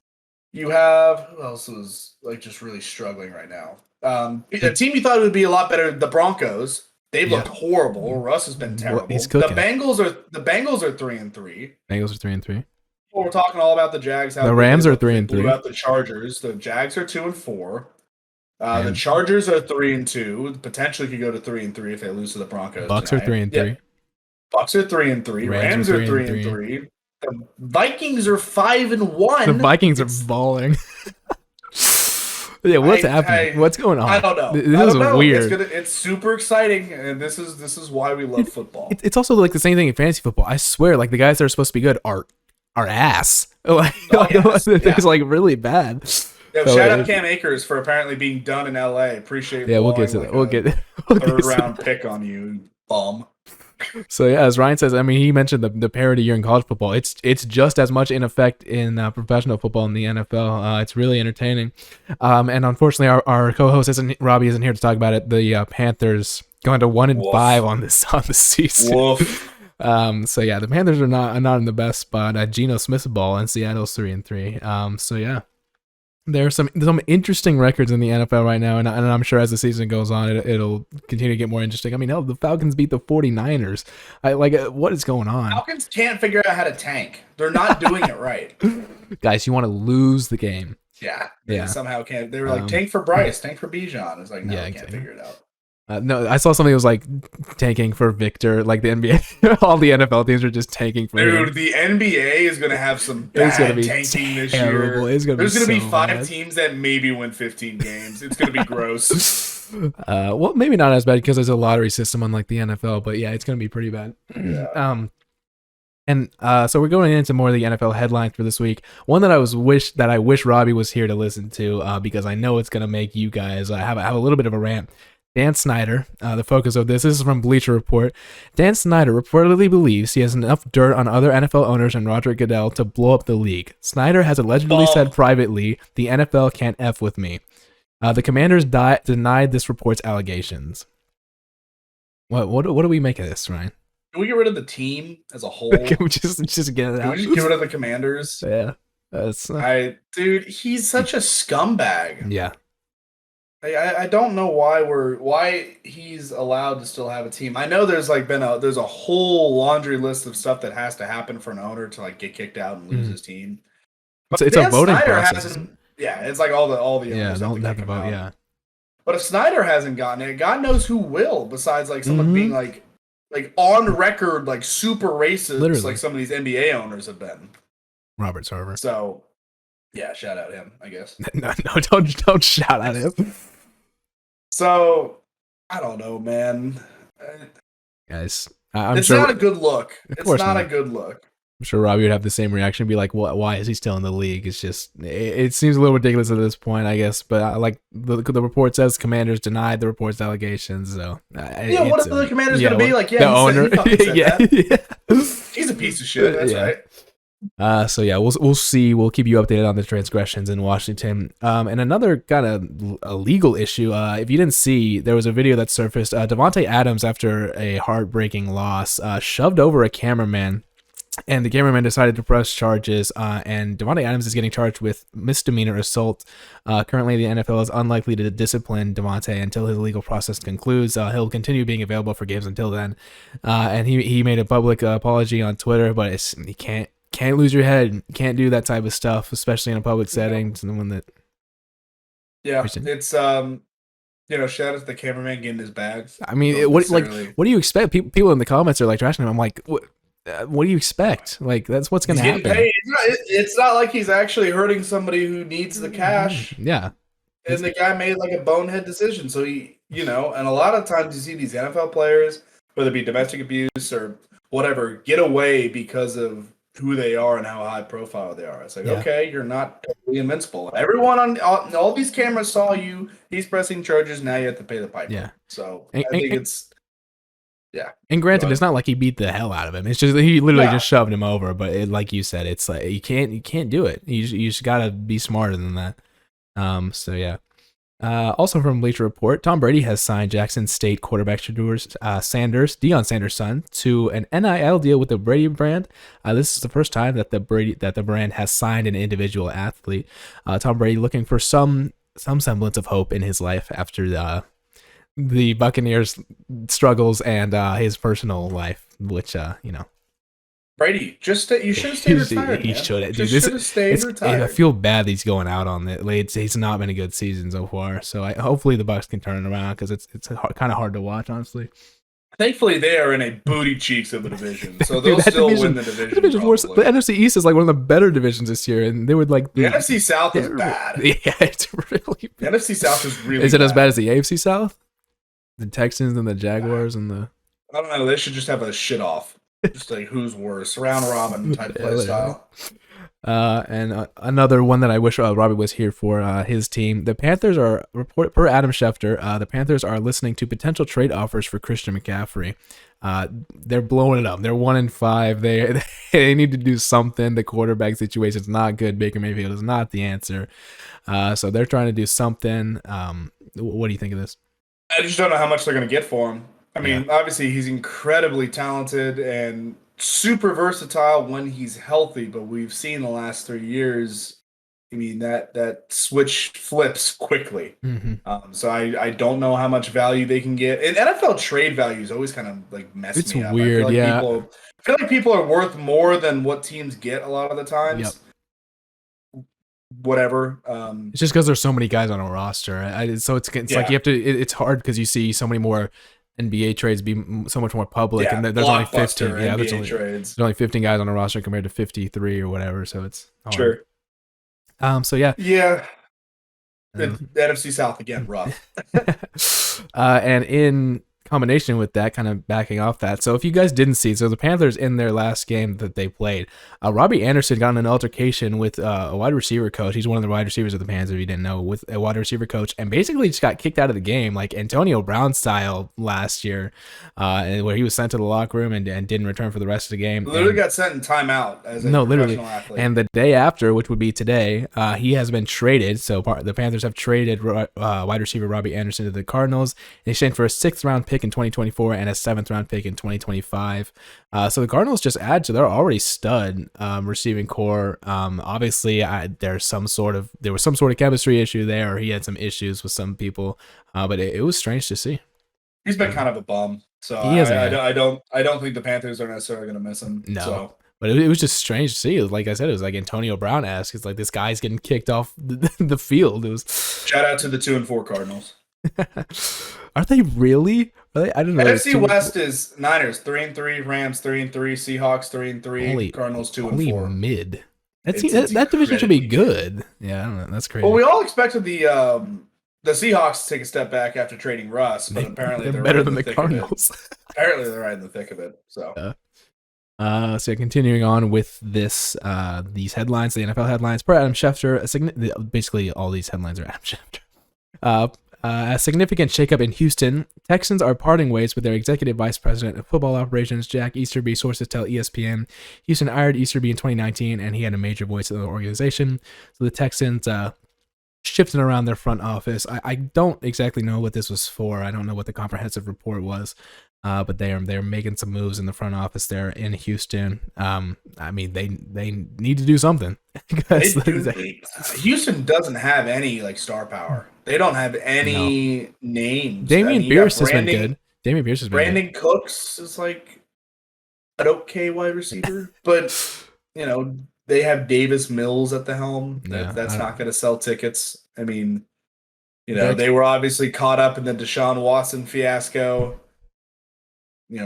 You have who else is like just really struggling right now? A team you thought would be a lot better, the Broncos. They've looked horrible. Russ has been terrible. He's cooking. The Bengals are 3-3. Bengals are 3-3. Well, we're talking all about the Jags. The Rams are 3-3. About the Chargers. The Jags are 2-4. The Chargers are 3-2. Potentially could go to 3-3 if they lose to the Broncos. Bucks are 3-3. Yeah. Bucks are 3-3. Rams are 3-3. The Vikings are 5-1. The Vikings are balling. Yeah, what's happening? What's going on? I don't know. This is weird. It's super exciting, and this is why we love football. It's also like the same thing in fantasy football. I swear, like the guys that are supposed to be good are ass. It's like really bad. Yo, shout out Cam Akers for apparently being done in LA. Appreciate. Yeah, we'll get to that. We'll get third round pick on you, bum. So yeah, as Ryan says, I mean, he mentioned the parity year in college football. It's just as much in effect in professional football in the NFL. It's really entertaining. And unfortunately, our co-host Robbie isn't here to talk about it. The Panthers going to 1-5 on the season. So yeah, the Panthers are not in the best spot. Geno Smith's ball and Seattle's 3-3. So yeah. There are some interesting records in the NFL right now, and I'm sure as the season goes on, it'll continue to get more interesting. I mean, hell, the Falcons beat the 49ers. What is going on? Falcons can't figure out how to tank. They're not doing it right. Guys, you want to lose the game. Yeah. They somehow can't. They were like, tank for Bryce, tank for Bijan. It's like, no, I can't figure it out. No, I saw something that was like tanking for Victor, like the NBA. All the NFL teams are just tanking for him. Dude, the NBA is going to this year. There's going to be 5 teams that maybe win 15 games. It's going to be gross. Well, maybe not as bad because there's a lottery system unlike the NFL, but yeah, it's going to be pretty bad. Yeah. So we're going into more of the NFL headlines for this week. One that I wish Robbie was here to listen to because I know it's going to make you guys have a little bit of a rant. Dan Snyder, the focus of this is from Bleacher Report. Dan Snyder reportedly believes he has enough dirt on other NFL owners and Roger Goodell to blow up the league. Snyder has allegedly said privately, "The NFL can't F with me." The Commanders denied this report's allegations. What do we make of this, Ryan? Can we get rid of the team as a whole? Can we just get it out? Can we just get rid of the Commanders? Yeah. Dude, he's such a scumbag. Yeah. I don't know why he's allowed to still have a team. I know there's a whole laundry list of stuff that has to happen for an owner to like get kicked out and lose his team. But it's a voting process. It's like all the owners don't have to vote. Yeah. But if Snyder hasn't gotten it, God knows who will. Besides like someone being like on record like super racist, literally, like some of these NBA owners have been. Robert Sarver. So yeah, shout out him, I guess. No, don't shout out him. So, I don't know, man. Guys, it's not a good look. It's not a good look. I'm sure Robbie would have the same reaction, be like, why is he still in the league? It's just, it seems a little ridiculous at this point, I guess. But like the report says, Commanders denied the report's allegations. So what if the Commanders going to be like, the owner? He's a piece of shit. That's right. So yeah, we'll see. We'll keep you updated on the transgressions in Washington. And another kind of a legal issue. If you didn't see, there was a video that surfaced. Devontae Adams, after a heartbreaking loss, shoved over a cameraman And the cameraman decided to press charges, and Devontae Adams is getting charged with misdemeanor assault. Currently, the NFL is unlikely to discipline Devontae until his legal process concludes. He'll continue being available for games until then. And he made a public apology on Twitter, but you can't lose your head. You can't do that type of stuff, especially in a public setting. Someone that it's shout out to the cameraman getting his bags. I mean, what do you expect? People in the comments are like trashing him. I'm like, what do you expect? Like, that's what's going to happen. Paid. It's not like he's actually hurting somebody who needs the cash. Yeah. And the guy made like a bonehead decision. So he, and a lot of times you see these NFL players, whether it be domestic abuse or whatever, get away because of who they are and how high profile they are. It's like, okay, you're not totally invincible. Everyone on all these cameras saw you. He's pressing charges. Now you have to pay the piper. Yeah. So I think it's. Yeah. And granted, it's not like he beat the hell out of him. It's just he literally just shoved him over. But like you said, it's like you can't do it. You just gotta be smarter than that. So yeah. Also from Bleacher Report, Tom Brady has signed Jackson State quarterback Deion Sanders' son, to an NIL deal with the Brady brand. This is the first time that the brand has signed an individual athlete. Tom Brady looking for some semblance of hope in his life after the Buccaneers struggles and his personal life, which Brady, you should have stayed retired. He should have. Should have stayed retired. I feel bad that he's going out on it. He's not been a good season so far. So hopefully the Bucs can turn it around, because it's kind of hard to watch, honestly. Thankfully, they are in a booty cheeks of a division, so they'll still win the division. The NFC East is like one of the better divisions this year, and they would like the NFC South is bad. Yeah, it's really bad. The NFC South is really. Is it as bad as the AFC South? The Texans and the Jaguars and the. I don't know. They should just have a shit off. Just like who's worse, round robin type play style. And another one that I wish Robbie was here for, his team. The Panthers are, per Adam Schefter, the Panthers are listening to potential trade offers for Christian McCaffrey. They're blowing it up. They're 1-5. They need to do something. The quarterback situation is not good. Baker Mayfield is not the answer. So they're trying to do something. What do you think of this? I just don't know how much they're going to get for him. I mean, obviously he's incredibly talented and super versatile when he's healthy, but we've seen the last 3 years, I mean, that switch flips quickly. Mm-hmm. So I don't know how much value they can get. And NFL trade values always kind of like mess me up. It's weird, I feel like people are worth more than what teams get a lot of the times. Yep. Whatever. It's just because there's so many guys on a roster. So it's like you have to. It's hard because you see so many more NBA trades be so much more public, and there's only 15. Yeah, there's only 15 guys on a roster compared to 53 or whatever. So it's hard. Sure. So yeah. Yeah. The NFC South again, rough. And in combination with that, kind of backing off that. So if you guys didn't see, so the Panthers in their last game that they played, Robbie Anderson got in an altercation with a wide receiver coach. He's one of the wide receivers of the Panthers, if you didn't know, with a wide receiver coach, and basically just got kicked out of the game, like Antonio Brown style last year, where he was sent to the locker room and didn't return for the rest of the game. Literally got sent in timeout as a professional athlete. And the day after, which would be today, he has been traded. So the Panthers have traded wide receiver Robbie Anderson to the Cardinals in exchange for a 6th-round pick in 2024 and a 7th-round pick in 2025. So the Cardinals just add to their already stud receiving core. Obviously, there was some sort of chemistry issue there, or he had some issues with some people, but it was strange to see. He's been kind of a bum, so I don't think the Panthers are necessarily going to miss him. No. So. But it was just strange to see. Like I said, it was like Antonio Brown-esque. It's like this guy's getting kicked off the field. It was. Shout out to the 2-4 Cardinals. Are they really? I don't know. NFC West is Niners 3-3, Rams 3-3, Seahawks 3-3, Cardinals 2-4. Mid. That division should be good. Yeah, I don't know. That's crazy. Well, we all expected the Seahawks to take a step back after trading Russ, but apparently they're better than the Cardinals. Apparently they're right in the thick of it. So. So continuing on with these headlines, the NFL headlines per Adam Schefter. Basically, all these headlines are Adam Schefter. A significant shakeup in Houston. Texans are parting ways with their executive vice president of football operations, Jack Easterby. Sources tell ESPN. Houston hired Easterby in 2019, and he had a major voice in the organization. So the Texans shifting around their front office. I don't exactly know what this was for. I don't know what the comprehensive report was. But they're making some moves in the front office there in Houston. I mean, they need to do something because Houston doesn't have any like star power. They don't have no. any names. I Damian mean, you got Pierce has been good. Damian Pierce has been Brandon Cooks is like an okay wide receiver, but they have Davis Mills at the helm. That's not going to sell tickets. I mean, they were obviously caught up in the Deshaun Watson fiasco.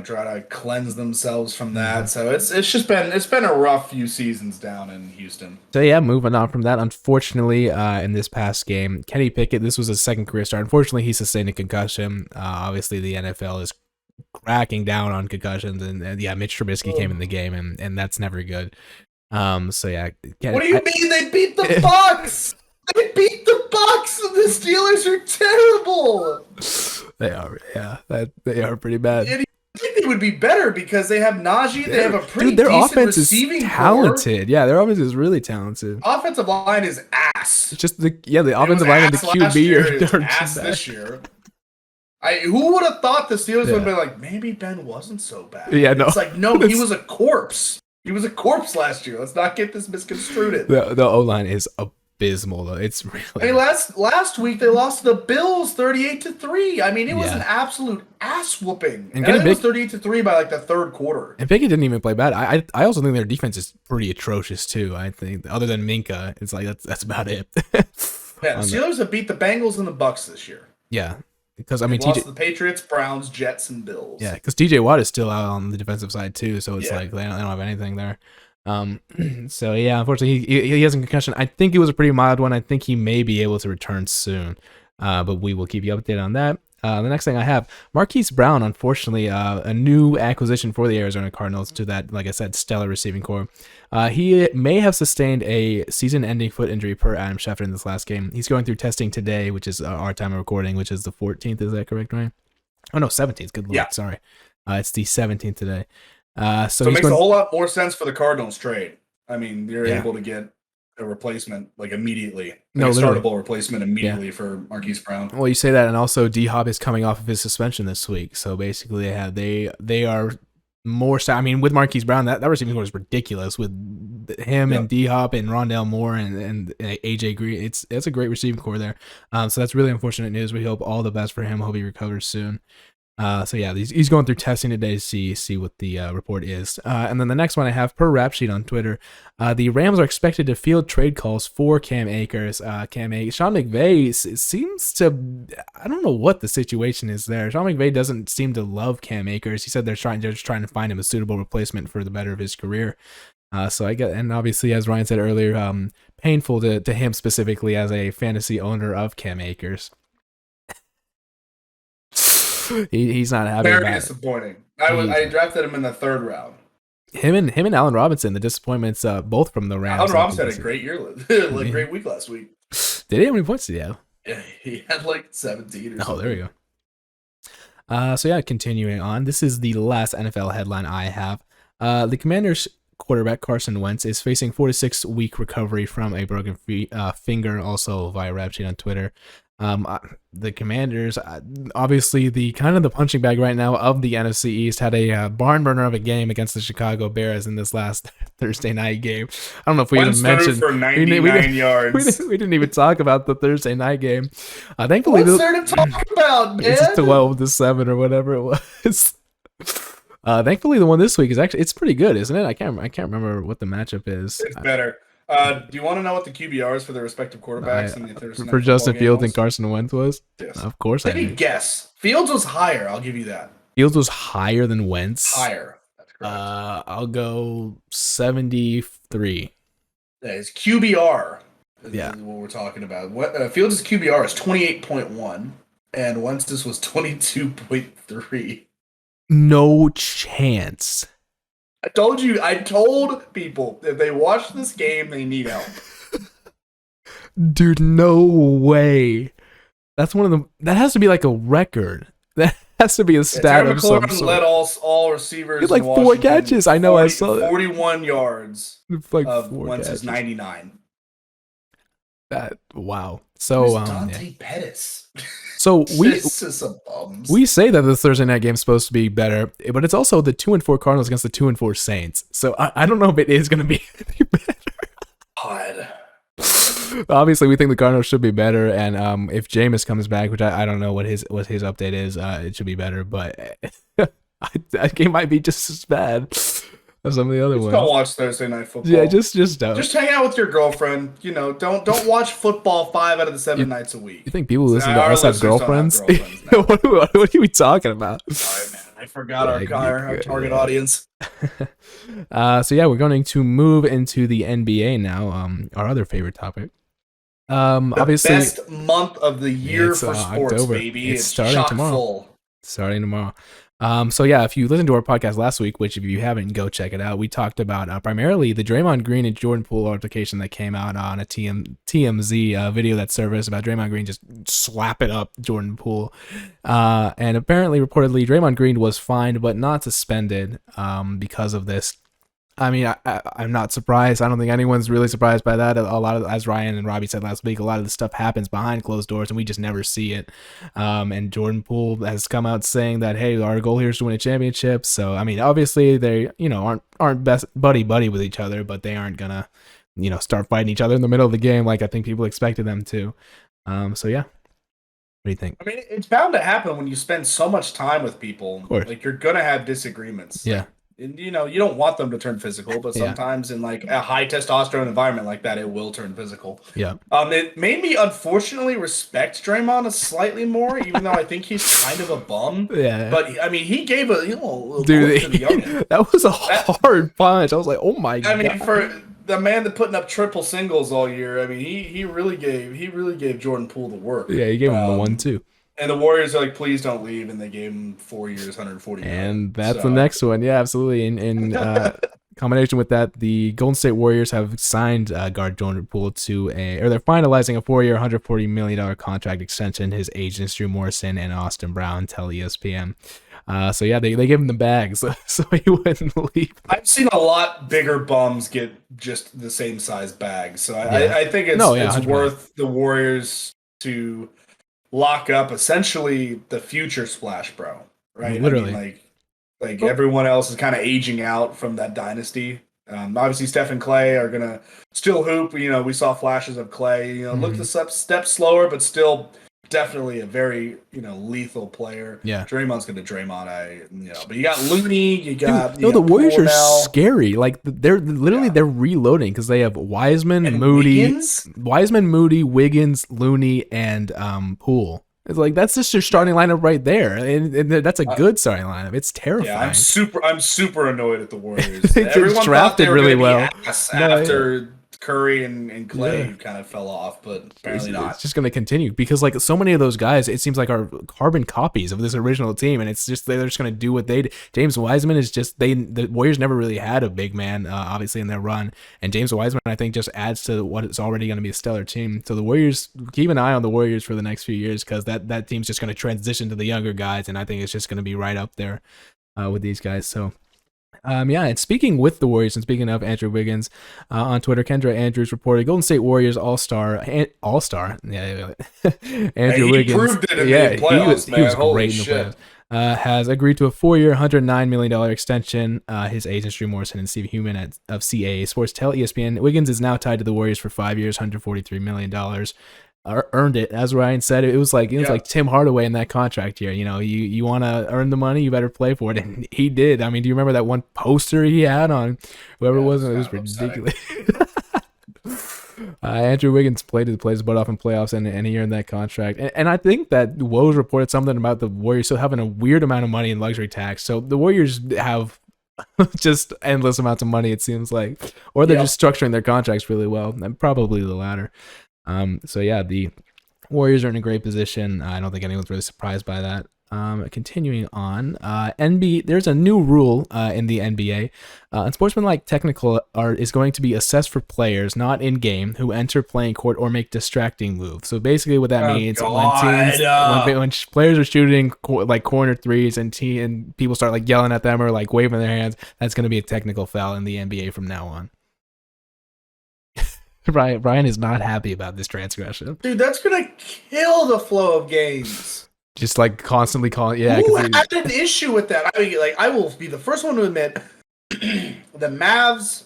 Try to cleanse themselves from that. So it's been a rough few seasons down in Houston. So yeah, moving on from that. Unfortunately, in this past game, Kenny Pickett, this was his second career start. Unfortunately, he sustained a concussion. Obviously, the NFL is cracking down on concussions, and Mitch Trubisky came in the game, and that's never good. So yeah. What do you mean they beat the Bucks? They beat the Bucks, and the Steelers are terrible. They are, yeah. They are pretty bad. I think they would be better because they have Najee. They have a pretty their decent offense receiving is talented. core. Yeah, their offense is really talented. Offensive line is ass. It's just the offensive line and the QB are ass this year. Who would have thought the Steelers would have been like, maybe Ben wasn't so bad? Yeah, no. It's like, no, he was a corpse. He was a corpse last year. Let's not get this misconstrued. The O-line is abysmal, though. It's really... I mean, last week they lost to the Bills 38-3. I mean, it was an absolute ass whooping. And it was 38-3 by like the third quarter. And Pickett didn't even play bad. I also think their defense is pretty atrocious too. I think other than Minka, it's like that's about it. The Steelers have beat the Bengals and the Bucks this year. Yeah. Because they lost to the Patriots, Browns, Jets, and Bills. Yeah, because TJ Watt is still out on the defensive side too, so it's like they don't have anything there. So yeah, unfortunately he has a concussion. I think it was a pretty mild one. I think he may be able to return soon, but we will keep you updated on that. The next thing I have, Marquise Brown, unfortunately, a new acquisition for the Arizona Cardinals to that, like I said, stellar receiving core. He may have sustained a season-ending foot injury per Adam Schefter in this last game. He's going through testing today, which is our time of recording, which is the 14th. Is that correct, Ryan? Oh, no, 17th. Good lord, sorry. It's the 17th today. So it makes a whole lot more sense for the Cardinals trade. I mean, you're able to get a replacement like immediately, a startable replacement immediately for Marquise Brown. Well, you say that, and also D-Hop is coming off of his suspension this week, so basically they are more. I mean, with Marquise Brown, that receiving core is ridiculous with him and D-Hop and Rondale Moore and AJ Green. It's a great receiving core there. So that's really unfortunate news. We hope all the best for him. Hope he recovers soon. So yeah, he's going through testing today to see what the report is. And then the next one I have, per Rap Sheet on Twitter, the Rams are expected to field trade calls for Cam Akers. Sean McVay seems to, I don't know what the situation is there. Sean McVay doesn't seem to love Cam Akers. He said they're just trying to find him a suitable replacement for the better of his career. So I get, and obviously, as Ryan said earlier, painful to him specifically as a fantasy owner of Cam Akers. He's not happy. Very disappointing. I drafted him in the third round. Him and Allen Robinson, the disappointments, both from the Rams. Allen Robinson had a great year, great week last week. Did he? How many points did he have? Yeah, he had like 17 or something. Oh, there we go. So yeah, continuing on. This is the last NFL headline I have. The Commanders quarterback Carson Wentz is facing 4 to 6 week recovery from a broken finger, also via Rap Sheet on Twitter. The Commanders, obviously the kind of the punching bag right now of the NFC East, had a barn burner of a game against the Chicago Bears in this last Thursday night game. I don't know if we even mentioned for 99 yards. We didn't even talk about the Thursday night game. Thankfully, what's there to talk about, man? It's 12-7 or whatever it was. Thankfully, the one this week is it's pretty good, isn't it? I can't remember what the matchup is. It's better. Do you want to know what the QBRs for the respective quarterbacks in the Thursday night for Justin Fields and Carson Wentz was? Yes. Of course. Let me guess. Fields was higher. I'll give you that. Fields was higher than Wentz. Higher. That's correct. I'll go 73. That is QBR. Yeah. Is what we're talking about. Fields' QBR is 28.1, and Wentz's was 22.3. No chance. I told people if they watch this game, they need help. Dude, no way. That's one of them. That has to be like a record. That has to be a stat of some sort. Led all receivers. He had like 4 catches. I know. 40, I saw that. 41 yards. Like of Wentz's 99. Wow. Who's So Dante Pettis? So This is some bums. we say that the Thursday night game is supposed to be better, but it's also the 2-4 Cardinals against the 2-4 Saints. So I don't know if it is going to be any better. God. Obviously, we think the Cardinals should be better, and if Jameis comes back, which I don't know what his update is, it should be better. But that game might be just as bad as some of the other Just ones. don't watch Thursday Night Football. Yeah, just don't. Just hang out with your girlfriend. You know, don't watch football 5 out of the 7 nights a week. You think people who listen to Our us have listeners don't girlfriends? have girlfriends now. what are we talking about? Sorry, man. I forgot our target audience. So yeah, we're going to move into the NBA now. Our other favorite topic. Obviously, Best month of the year for sports, October. baby. It's It's starting chock tomorrow. full. Starting tomorrow. So yeah, if you listened to our podcast last week, which if you haven't, go check it out. We talked about primarily the Draymond Green and Jordan Poole altercation that came out on a TMZ video that surfaced about Draymond Green just slapping up Jordan Poole. And apparently, reportedly, Draymond Green was fined but not suspended because of this. I mean, I'm not surprised. I don't think anyone's really surprised by that. A lot of, as Ryan and Robbie said last week, a lot of the stuff happens behind closed doors, and we just never see it. And Jordan Poole has come out saying that, hey, our goal here is to win a championship. So, I mean, obviously they, aren't best buddy with each other, but they aren't gonna, start fighting each other in the middle of the game like I think people expected them to. So yeah. What do you think? I mean, it's bound to happen when you spend so much time with people. Of course. Like, you're gonna have disagreements. Yeah. And, you don't want them to turn physical, but sometimes in like a high testosterone environment like that, it will turn physical. Yeah. It made me unfortunately respect Draymond slightly more, even though I think he's kind of a bum. Yeah. But I mean, he gave a dude, to the youngin. that was a hard punch. I was like, oh my god. I mean, for the man that putting up triple singles all year, I mean, he really gave Jordan Poole the work. Yeah, he gave him the 1-2. And the Warriors are like, please don't leave, and they gave him 4 years, 140 million. And that's the next one. Yeah, absolutely. In combination with that, the Golden State Warriors have signed guard Jordan Poole they're finalizing a 4-year, $140 million contract extension. His agents, Drew Morrison and Austin Brown, tell ESPN. So yeah, they gave him the bags so he wouldn't leave. I've seen a lot bigger bums get just the same size bags. So I think it's worth the Warriors to lock up essentially the future Splash Bro, right? Literally. I mean, like everyone else is kind of aging out from that dynasty. Obviously, Steph and Clay are gonna still hoop. We saw flashes of Clay. Look the step slower, but still definitely a very lethal player. Yeah, Draymond's gonna Draymond. But you got Looney. You got the Warriors are scary. Like they're literally they're reloading because they have Wiseman, Moody, Wiggins, Looney, and Poole. It's like that's just your starting lineup right there, and that's a good starting lineup. It's terrifying. Yeah, I'm super annoyed at the Warriors. They just drafted really well after Curry and Clay kind of fell off, but apparently not. It's just going to continue because like so many of those guys, it seems like are carbon copies of this original team, and it's just they're just going to do what they did. James Wiseman is just the Warriors never really had a big man, obviously in their run, and James Wiseman I think just adds to what is already going to be a stellar team. So the Warriors, keep an eye on the Warriors for the next few years because that team's just going to transition to the younger guys, and I think it's just going to be right up there with these guys. So. And speaking with the Warriors, and speaking of Andrew Wiggins, on Twitter, Kendra Andrews reported Golden State Warriors All-Star, Andrew Wiggins, proved it in the playoffs, he was great in the playoffs. Has agreed to a 4-year, $109 million extension. His agents, Drew Morrison and Steve Human of CAA Sports tell ESPN Wiggins is now tied to the Warriors for 5 years, $143 million. Earned it, as Ryan said. It was like Tim Hardaway in that contract year. You want to earn the money, you better play for it, and he did. I mean, do you remember that one poster he had on whoever it was? It was ridiculous. Andrew Wiggins played his butt off in playoffs, and he earned that contract. And I think that Woj reported something about the Warriors still having a weird amount of money in luxury tax. So the Warriors have just endless amounts of money, it seems like, or they're just structuring their contracts really well, and probably the latter. So yeah, the Warriors are in a great position. I don't think anyone's really surprised by that. Continuing on, NBA, there's a new rule in the NBA. Unsportsmanlike technical art is going to be assessed for players not in game who enter playing court or make distracting moves. So basically, what that means when players are shooting like corner threes and people start like yelling at them or like waving their hands, that's going to be a technical foul in the NBA from now on. Brian is not happy about this transgression. Dude, that's gonna kill the flow of games. Just like constantly calling, yeah. Who Because had an issue with that? I mean, like, I will be the first one to admit the Mavs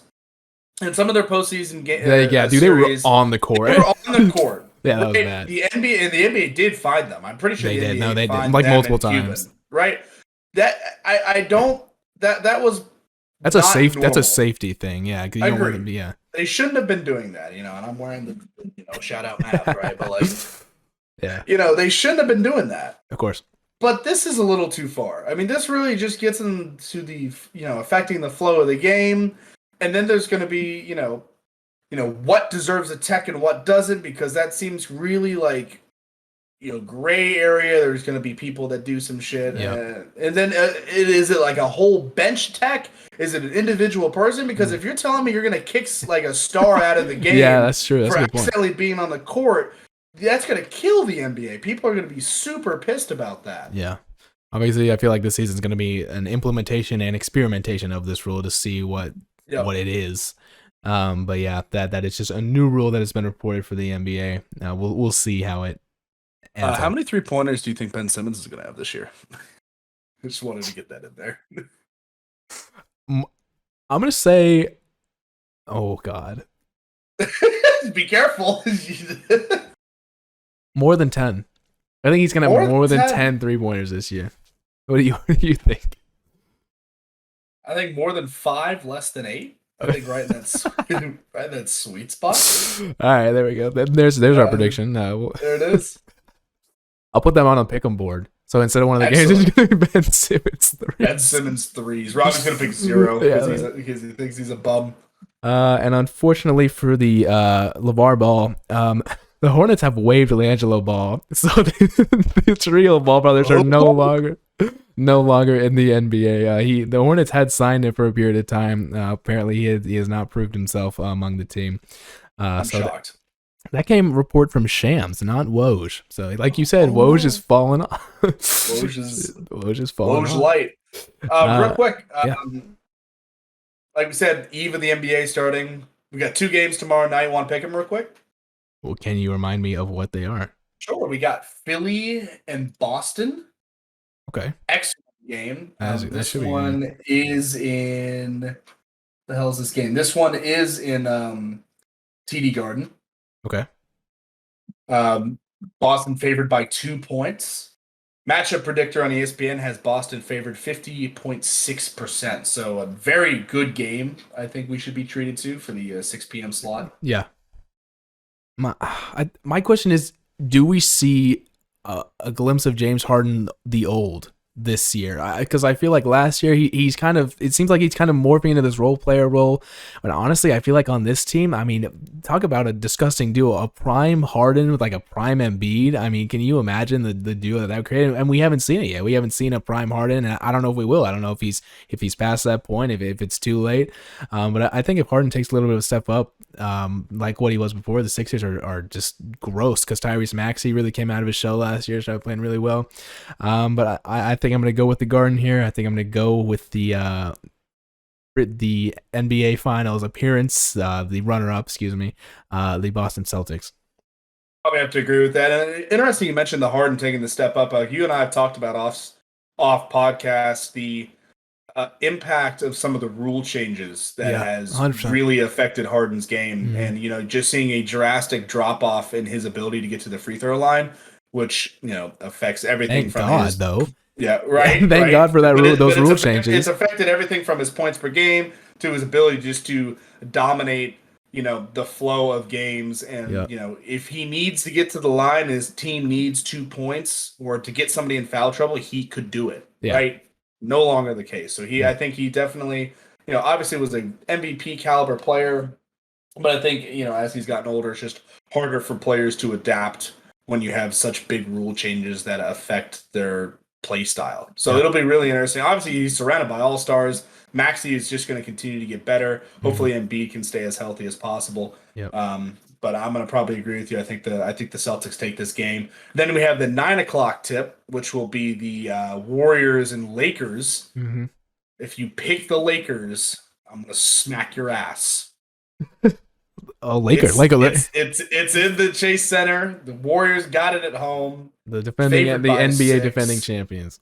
and some of their postseason dude, they were on the court. They were on the court. Yeah, that was bad. The NBA did find them. I'm pretty sure they the did. NBA No, they did fined like them multiple and Cuban, times. right? That I don't. That was that's not a safe. normal. That's a safety thing. Yeah, because you don't want to be. Yeah, they shouldn't have been doing that. And I'm wearing the shout out Mav, right? But like, yeah, they shouldn't have been doing that. Of course. But this is a little too far. I mean, this really just gets into the affecting the flow of the game, and then there's going to be what deserves a tech and what doesn't, because that seems really like gray area. There's going to be people that do some shit, and then is it like a whole bench tech? Is it an individual person? Because if you're telling me you're going to kick like a star out of the game, yeah, that's true. That's for a good point. accidentally being on the court. That's going to kill the NBA. People are going to be super pissed about that. Yeah. Obviously, I feel like this season is going to be an implementation and experimentation of this rule to see what it is. But yeah, that is just a new rule that has been reported for the NBA. We'll see how it ends how many 3-pointers do you think Ben Simmons is going to have this year? I just wanted to get that in there. I'm going to say, oh, God. Be careful. More than 10. I think he's going to have more than 10 3-pointers this year. What do you think? I think more than 5, less than 8. I think right in that sweet spot. All right, there we go. There's our prediction. There it is. I'll put them on a pick'em board. So instead of one of the games, it's going to be Ben Simmons 3s. Ben Simmons 3s. Robbie's going to pick 0 because he thinks he's a bum. And unfortunately for the LeVar Ball, the Hornets have waived LiAngelo Ball, so the trio Ball brothers are no longer in the NBA. The Hornets had signed him for a period of time. Apparently, he has not proved himself among the team. I'm shocked. That came report from Shams, not Woj. So, like you said, Woj is falling off. Woj is falling off. Light. Real quick, like we said, eve of the NBA starting. We got 2 games tomorrow night. Want to pick them real quick? Well, can you remind me of what they are? Sure. We got Philly and Boston. Okay. Excellent game. This one is in... The hell is this game? This one is in TD Garden. Okay. Boston favored by 2 points. Matchup predictor on ESPN has Boston favored 50.6%. So a very good game, I think we should be treated to for the 6 p.m. slot. Yeah. My question is, do we see a glimpse of James Harden the old this year? Because I feel like last year he's kind of, it seems like he's kind of morphing into this role player role. But honestly, I feel like on this team, I mean, talk about a disgusting duo, a prime Harden with like a prime Embiid. I mean, can you imagine the duo that created? And we haven't seen it yet. We haven't seen a prime Harden, and I don't know if we will. I don't know if he's past that point, if it's too late. But I think if Harden takes a little bit of a step up, like what he was before, the Sixers are just gross, because Tyrese Maxey really came out of his shell last year, started playing really well. But I think I'm going to go with the Garden here. I think I'm going to go with the NBA Finals appearance, the runner-up, the Boston Celtics. Probably have to agree with that. And interesting you mentioned the Harden taking the step up. You and I have talked about off podcast the impact of some of the rule changes that has 100%. Really affected Harden's game. Mm-hmm. And, just seeing a drastic drop-off in his ability to get to the free throw line, which, affects everything. Thank God, though. Yeah, right. Thank God for that those rule changes. It's affected everything from his points per game to his ability just to dominate, the flow of games. And, if he needs to get to the line, his team needs 2 points or to get somebody in foul trouble, he could do it. Yeah. Right. No longer the case. So I think he definitely, obviously was an MVP caliber player, but I think, as he's gotten older, it's just harder for players to adapt when you have such big rule changes that affect their play style. So it'll be really interesting. Obviously, he's surrounded by all-stars. Maxey is just going to continue to get better. Hopefully, Embiid can stay as healthy as possible. Yep. But I'm going to probably agree with you. I think the Celtics take this game. Then we have the 9:00 tip, which will be the Warriors and Lakers. Mm-hmm. If you pick the Lakers, I'm going to smack your ass. Lakers. It's in the Chase Center. The Warriors got it at home. The Favored by NBA 6. defending champions.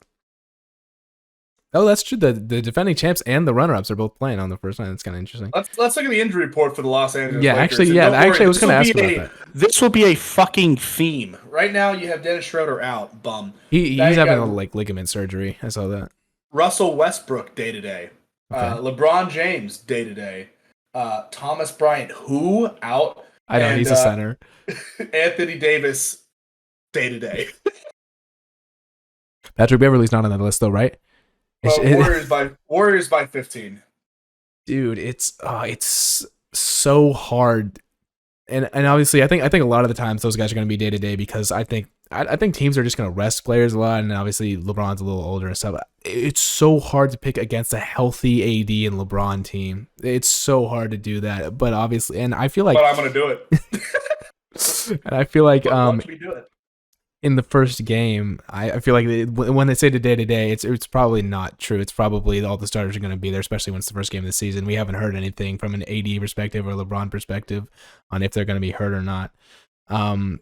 Oh, that's true. The defending champs and the runner-ups are both playing on the first night. That's kind of interesting. Let's look at the injury report for the Los Angeles Yeah, Lakers. actually, I was going to ask about that. This will be a fucking theme. Right now, you have Dennis Schroeder out, bum. He's having a ligament surgery. I saw that. Russell Westbrook day to day. LeBron James day to day. Thomas Bryant who out? I know he's a center. Anthony Davis day to day. Patrick Beverly's not on that list though, right? Warriors by 15. Dude, it's so hard, and obviously I think a lot of the times those guys are going to be day to day because I think teams are just going to rest players a lot, and obviously LeBron's a little older and stuff. It's so hard to pick against a healthy AD and LeBron team. It's so hard to do that, but obviously, and I feel like, but I'm going to do it. And I feel like watch me do it. In the first game, I feel like when they say the day to day, it's probably not true. It's probably all the starters are going to be there, especially when it's the first game of the season. We haven't heard anything from an AD perspective or LeBron perspective on if they're going to be hurt or not. God,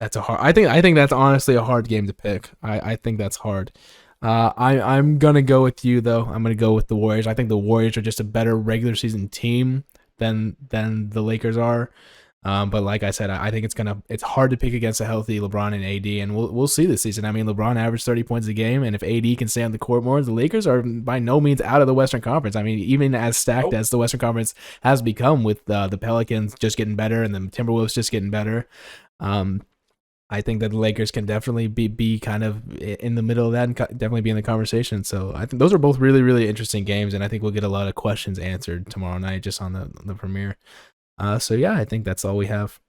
that's a hard. I think that's honestly a hard game to pick. I think that's hard. I'm gonna go with you though. I'm gonna go with the Warriors. I think the Warriors are just a better regular season team than the Lakers are. But like I said, I think it's hard to pick against a healthy LeBron and AD, and we'll see this season. I mean, LeBron averaged 30 points a game, and if AD can stay on the court more, the Lakers are by no means out of the Western Conference. I mean, even as stacked as the Western Conference has become with the Pelicans just getting better and the Timberwolves just getting better, I think that the Lakers can definitely be kind of in the middle of that and definitely be in the conversation. So I think those are both really, really interesting games, and I think we'll get a lot of questions answered tomorrow night just on the premiere. So yeah, I think that's all we have.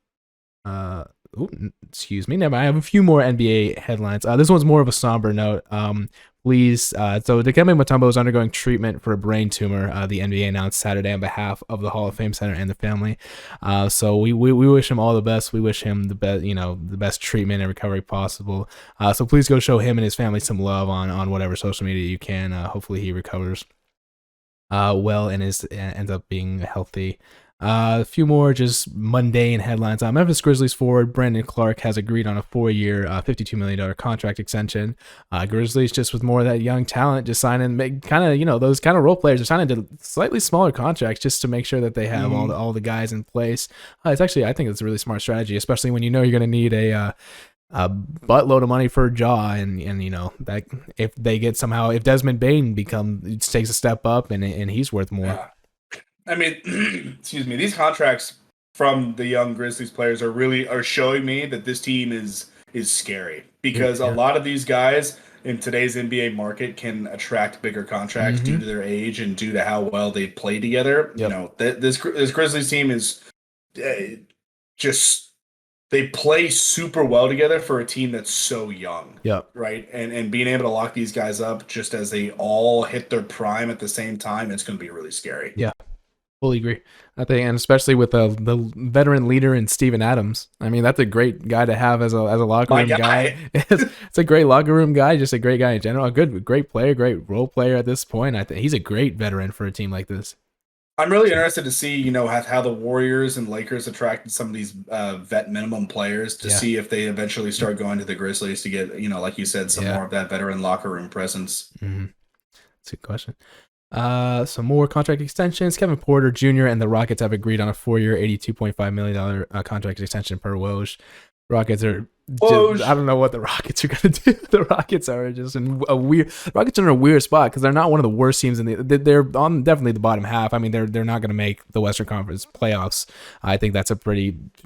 Excuse me. Never mind. I have a few more NBA headlines. This one's more of a somber note. Please. So Dikembe Mutombo is undergoing treatment for a brain tumor. The NBA announced Saturday on behalf of the Hall of Fame Center and the family. So we wish him all the best. We wish him the best, the best treatment and recovery possible. So please go show him and his family some love on whatever social media you can. Hopefully he recovers well and ends up being healthy. A few more just mundane headlines. Memphis Grizzlies forward Brandon Clark has agreed on a 4-year, $52 million contract extension. Grizzlies just with more of that young talent, just signing kind of, those kind of role players are signing to slightly smaller contracts just to make sure that they have all the guys in place. I think it's a really smart strategy, especially when you're going to need a buttload of money for Ja, and that if they get somehow, if Desmond Bane takes a step up and he's worth more. Yeah. I mean, excuse me, these contracts from the young Grizzlies players are showing me that this team is scary, because a lot of these guys in today's NBA market can attract bigger contracts due to their age and due to how well they play together. Yep. This Grizzlies team is just, they play super well together for a team that's so young. Yep. Right. And being able to lock these guys up just as they all hit their prime at the same time, it's going to be really scary. Yeah. Fully agree. I think, and especially with the veteran leader in Steven Adams. I mean, that's a great guy to have as a locker room guy. It's a great locker room guy, just a great guy in general. A great player, great role player at this point. I think he's a great veteran for a team like this. I'm really interested to see, how the Warriors and Lakers attracted some of these vet minimum players to see if they eventually start going to the Grizzlies to get, like you said, some more of that veteran locker room presence. Mm-hmm. That's a good question. Some more contract extensions. Kevin Porter Jr. and the Rockets have agreed on a 4-year, $82.5 million contract extension per Woj. Rockets are just, I don't know what the Rockets are going to do. The Rockets are just in a weird spot because they're not one of the worst teams they're on definitely the bottom half. I mean, they're not going to make the Western Conference playoffs. I think that's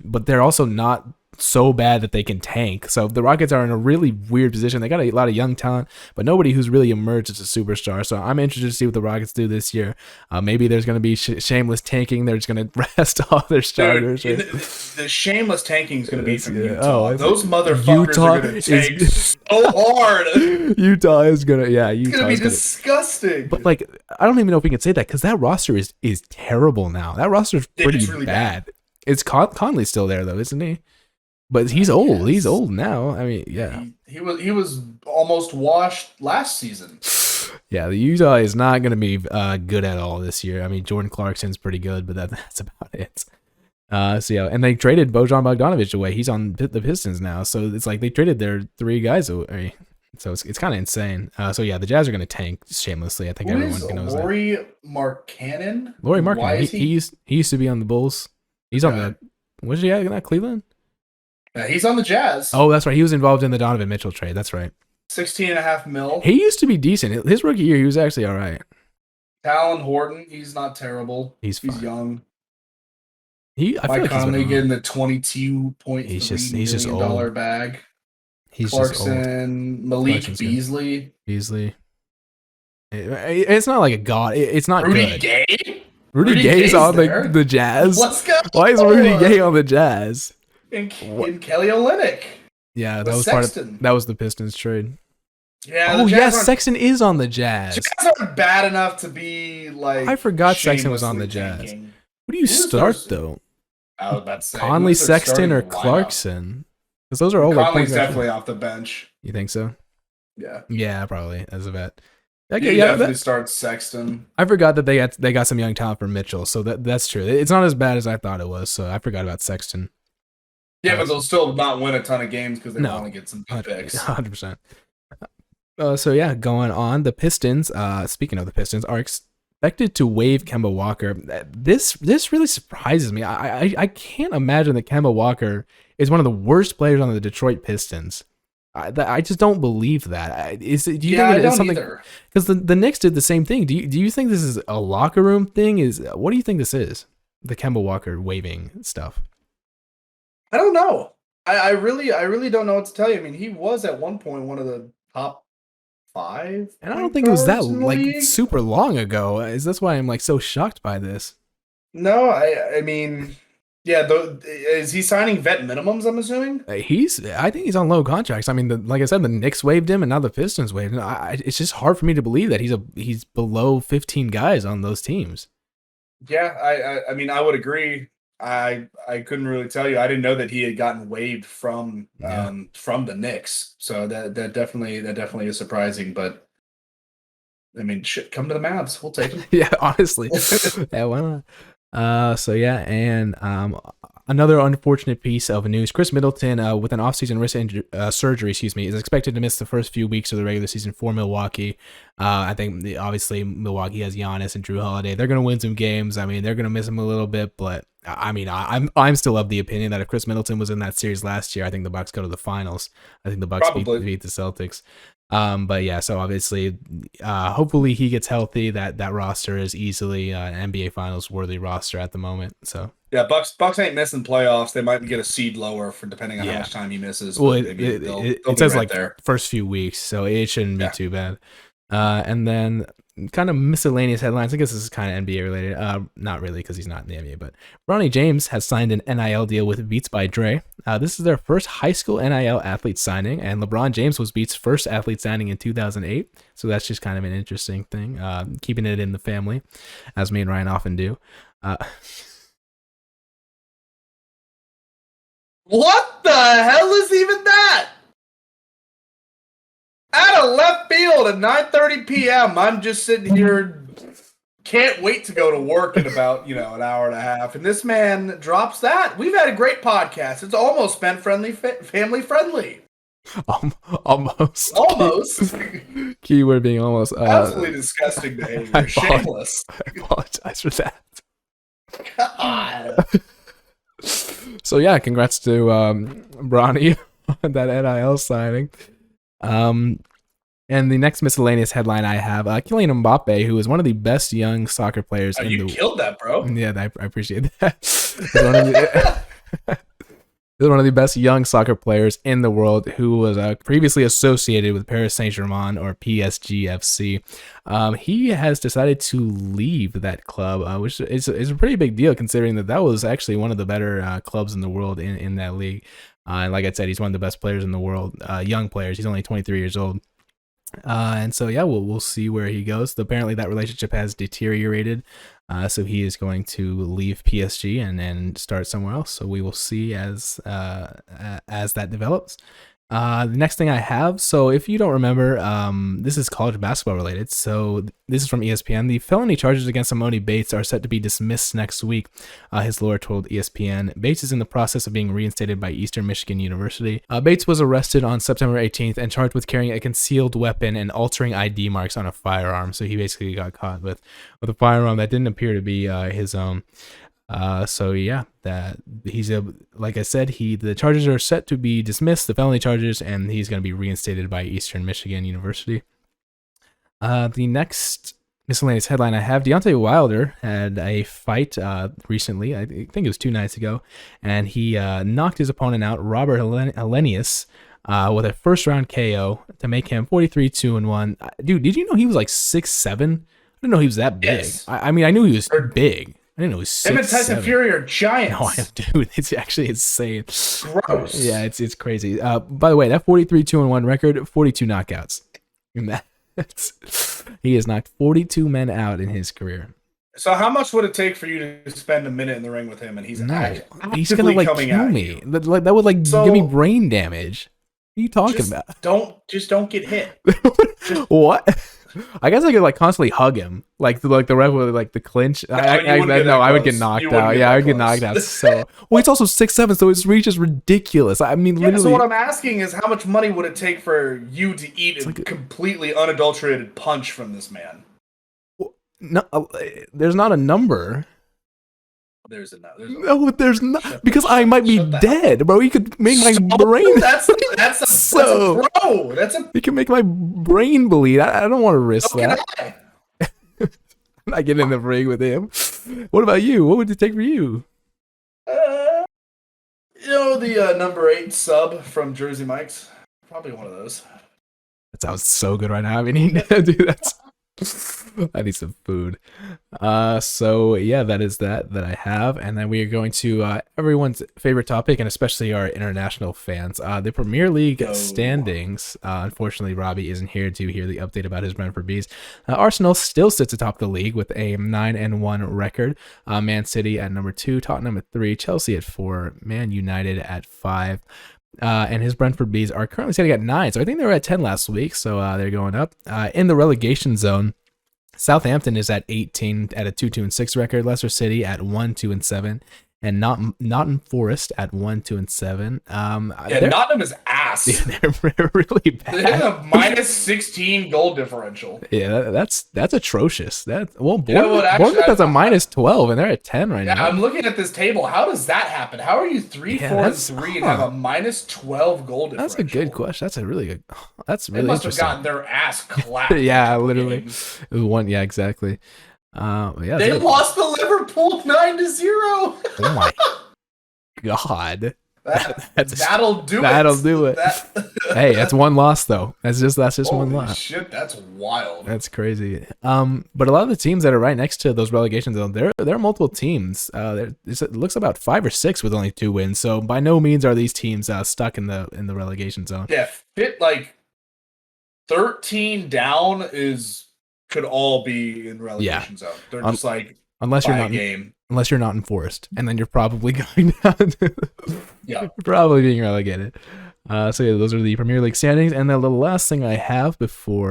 but they're also not so bad that they can tank. So the Rockets are in a really weird position. They got a lot of young talent, but nobody who's really emerged as a superstar. So I'm interested to see what the Rockets do this year. Maybe there's going to be shameless tanking. They're just going to rest all their starters. Dude, the shameless tanking is going to be from Utah. Those motherfuckers are going to tank so hard. Utah is going to, it's going to be disgusting. But I don't even know if we can say that because that roster is terrible now. That roster is pretty really bad. It's Conley's still there though, isn't he? But he's old. Yes. He's old now. I mean, yeah. He was almost washed last season. Yeah, the Utah is not going to be good at all this year. I mean, Jordan Clarkson's pretty good, but that's about it. So yeah, and they traded Bojan Bogdanovic away. He's on the Pistons now, so it's like they traded their 3 guys away. So it's kind of insane. So yeah, the Jazz are going to tank shamelessly. I think Who everyone is knows Lauri Markkanen? Lauri Why Markkanen. is He used to be on the Bulls. He's on the what's he at Cleveland? He's on the Jazz. Oh, that's right. He was involved in the Donovan Mitchell trade. That's right. $16.5 million. He used to be decent. His rookie year, he was actually all right. Talon Horton, he's not terrible. He's young. Mike Conley getting the $22.3 million dollar bag. He's Clarkson, just old. Malik Beasley. It's not like a god. It's not Rudy good. Gay? Rudy Gay's on the Jazz. Let's go. Why is Rudy Gay on the Jazz? And Kelly Olynyk. Yeah, that was Sexton. That was the Pistons trade. Yeah. Oh yeah, Sexton is on the Jazz. Jazz aren't bad enough to be like. I forgot Sexton was on the Jazz. Tanking. Who do you start though? I was about to say Conley, Sexton, or Clarkson? Because those are all Conley's definitely off the bench. You think so? Yeah. Yeah, probably as a vet. Okay, yeah, definitely start Sexton. I forgot that they got some young talent from Mitchell, so that's true. It's not as bad as I thought it was. So I forgot about Sexton. Yeah, but they'll still not win a ton of games because they want to get some picks. 100%. So yeah, going on, the Pistons. Speaking of the Pistons, are expected to waive Kemba Walker. This really surprises me. I can't imagine that Kemba Walker is one of the worst players on the Detroit Pistons. I just don't believe that. Do you think it is something? Because the Knicks did the same thing. Do you think this is a locker room thing? What do you think this is? The Kemba Walker waiving stuff. I don't know. I really don't know what to tell you. I mean, he was at one point one of the top 5, and I don't think it was that super long ago. That's why I'm like so shocked by this. No, I mean, yeah. Is he signing vet minimums? I'm assuming I think he's on low contracts. I mean, like I said, the Knicks waived him, and now the Pistons waived him. It's just hard for me to believe that he's below 15 guys on those teams. Yeah, I mean, I would agree. I couldn't really tell you. I didn't know that he had gotten waived from the Knicks. So that definitely is surprising. But I mean, shit, come to the Mavs. We'll take him. Yeah, honestly. Yeah, why not? So yeah, and another unfortunate piece of news: Chris Middleton, with an offseason wrist surgery, is expected to miss the first few weeks of the regular season for Milwaukee. I think obviously Milwaukee has Giannis and Drew Holiday. They're going to win some games. I mean, they're going to miss him a little bit, but I mean, I'm still of the opinion that if Chris Middleton was in that series last year, I think the Bucks go to the finals. I think the Bucks beat the Celtics. But yeah, so obviously, hopefully he gets healthy. That roster is easily an NBA Finals worthy roster at the moment. So yeah, Bucks ain't missing playoffs. They might get a seed lower for depending on how much time he misses. Well, it says like there. First few weeks, so it shouldn't be too bad. And then kind of miscellaneous headlines. I guess this is kind of NBA related. Not really because he's not in the NBA, but Bronny James has signed an NIL deal with Beats by Dre. This is their first high school NIL athlete signing, and LeBron James was Beats' first athlete signing in 2008. So that's just kind of an interesting thing, keeping it in the family, as me and Ryan often do. What the hell is even that? Out of left field at 9:30 p.m. I'm just sitting here, can't wait to go to work in about an hour and a half, and this man drops that. We've had a great podcast. It's almost been family friendly. Almost. Keyword being almost. Absolutely disgusting behavior. Shameless. I apologize for that. God. So yeah, congrats to Bronny on that NIL signing. And the next miscellaneous headline I have, Kylian Mbappe, who is one of the best young soccer players in the world. You killed that, bro. Yeah, I appreciate that. He's one of the best young soccer players in the world, who was previously associated with Paris Saint-Germain, or PSGFC. He has decided to leave that club, which is a pretty big deal considering that was actually one of the better clubs in the world in that league. And like I said, he's one of the best players in the world, young players. He's only 23 years old. And so, yeah, we'll see where he goes. Apparently, that relationship has deteriorated. So he is going to leave PSG and start somewhere else. So we will see as that develops. The next thing I have, so if you don't remember, this is college basketball related. So this is from ESPN. The felony charges against Amoni Bates are set to be dismissed next week. His lawyer told ESPN. Bates is in the process of being reinstated by Eastern Michigan University. Bates was arrested on September 18th and charged with carrying a concealed weapon and altering ID marks on a firearm. So he basically got caught with a firearm that didn't appear to be his own. So yeah, that he's like I said, the charges are set to be dismissed, the felony charges, and he's going to be reinstated by Eastern Michigan University. The next miscellaneous headline I have: Deontay Wilder had a fight recently. I think it was 2 nights ago, and he knocked his opponent out, Robert Helenius, with a first round KO to make him 43-2-1. Dude, did you know he was like 6'7"? I didn't know he was that big. Yes. I mean, I knew he was big. I didn't know it was 6'7". Him and Tyson Fury are giants. No, dude, it's actually insane. Gross. Yeah, it's crazy. By the way, that 43-2-1 record, 42 knockouts. He has knocked 42 men out in his career. So how much would it take for you to spend a minute in the ring with him, and he's he's gonna like kill me. That would like give me brain damage. What are you talking about? Don't get hit. What? I guess I could like constantly hug him, like the ref with like the clinch. No, I would get knocked out. Yeah, I would get knocked out. So well, it's also 6'7", so his reach is ridiculous. I mean, literally. So what I'm asking is, how much money would it take for you to eat a completely unadulterated punch from this man? No, there's not a number. There's not because I might be dead, bro. He could make my brain. That's a pro. He can make my brain bleed. I don't want to risk that. I'm not getting in the ring with him. What about you? What would it take for you? The number 8 sub from Jersey Mike's. Probably one of those. That sounds so good right now. I mean, dude, I need some food. So yeah, that is that I have, and then we are going to everyone's favorite topic, and especially our international fans, the Premier League standings. Unfortunately, Robbie isn't here to hear the update about his Brentford Bees. Arsenal still sits atop the league with a 9-1 record. Man City at number 2, Tottenham at 3, Chelsea at 4, Man United at 5. And his Brentford Bees are currently sitting at 9, so I think they were at 10 last week, so they're going up. In the relegation zone, Southampton is at 18 at a 2-2-6 record. Leicester City at 1-2-7, and Nottingham Forest at 1-2-7. Nottingham is ass. They're really bad. They have a -16 goal differential. Yeah, that's atrocious. Bournemouth has a -12, and they're at 10 right now. I'm looking at this table. How does that happen? How are you 3-4-3 and have a -12 goal differential? That's a good question. That's a really good. That's really they must interesting. have gotten their ass clapped. Yeah, literally. It was one. Yeah, exactly. Yeah, they lost to Liverpool 9-0. Oh my god. That'll do it. Hey, that's one loss though. That's just one loss. Shit, that's wild. That's crazy. But a lot of the teams that are right next to those relegation zones, there are multiple teams. It looks about 5 or 6 with only 2 wins. So by no means are these teams stuck in the relegation zone. Yeah, like 13 down could all be in relegation zone. They're just like unless you're not in Forest, and then you're probably going down. You're probably being relegated. So yeah, those are the Premier League standings, and then the last thing I have before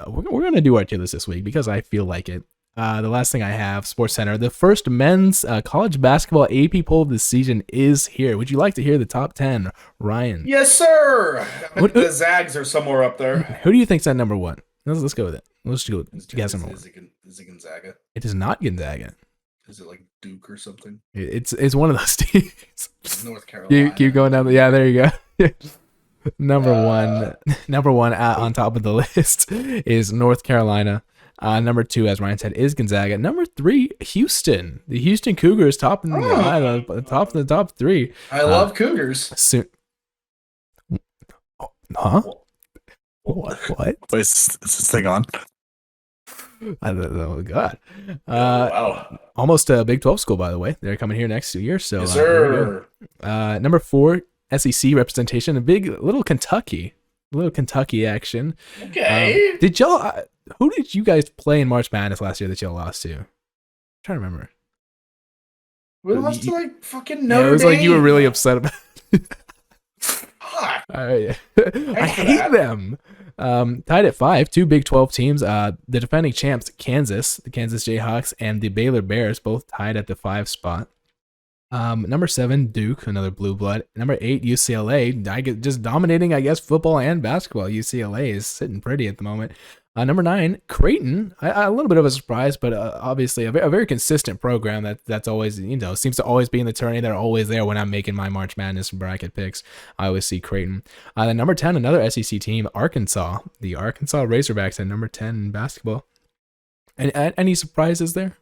we're gonna do our tier list this week because I feel like it. The last thing I have, Sports Center, the first men's college basketball AP poll of the season is here. Would you like to hear the top 10, Ryan? Yes, sir. The Zags are somewhere up there. Who do you think's at number 1? Let's go with it. Let's go with guess number 1. Is it Gonzaga? It is not Gonzaga. Is it like Duke or something? It's one of those teams. North Carolina. Keep going down. Yeah, there you go. Number one on top of the list is North Carolina. Number 2, as Ryan said, is Gonzaga. Number 3, Houston. The Houston Cougars top of the top 3. I love Cougars. Huh? What? Is this thing on? Oh God! Wow! Almost a Big 12 school, by the way. They're coming here next year. So, yes, sir. Number 4, SEC representation. A little Kentucky action. Okay. Who did you guys play in March Madness last year that y'all lost to? I'm trying to remember. We lost to like fucking Notre Dame. It was like you were really upset about it. Fuck. I Thanks for hate that. them. Tied at 5, two Big 12 teams. The defending champs, Kansas, the Kansas Jayhawks, and the Baylor Bears, both tied at the 5 spot. Number 7, Duke, another blue blood. Number 8, UCLA, just dominating, I guess, football and basketball. UCLA is sitting pretty at the moment. Number 9, Creighton, a little bit of a surprise, but obviously a very consistent program that's always, seems to always be in the tourney. They're always there when I'm making my March Madness bracket picks. I always see Creighton. Then number 10, another SEC team, Arkansas. The Arkansas Razorbacks at number 10 in basketball. And any surprises there?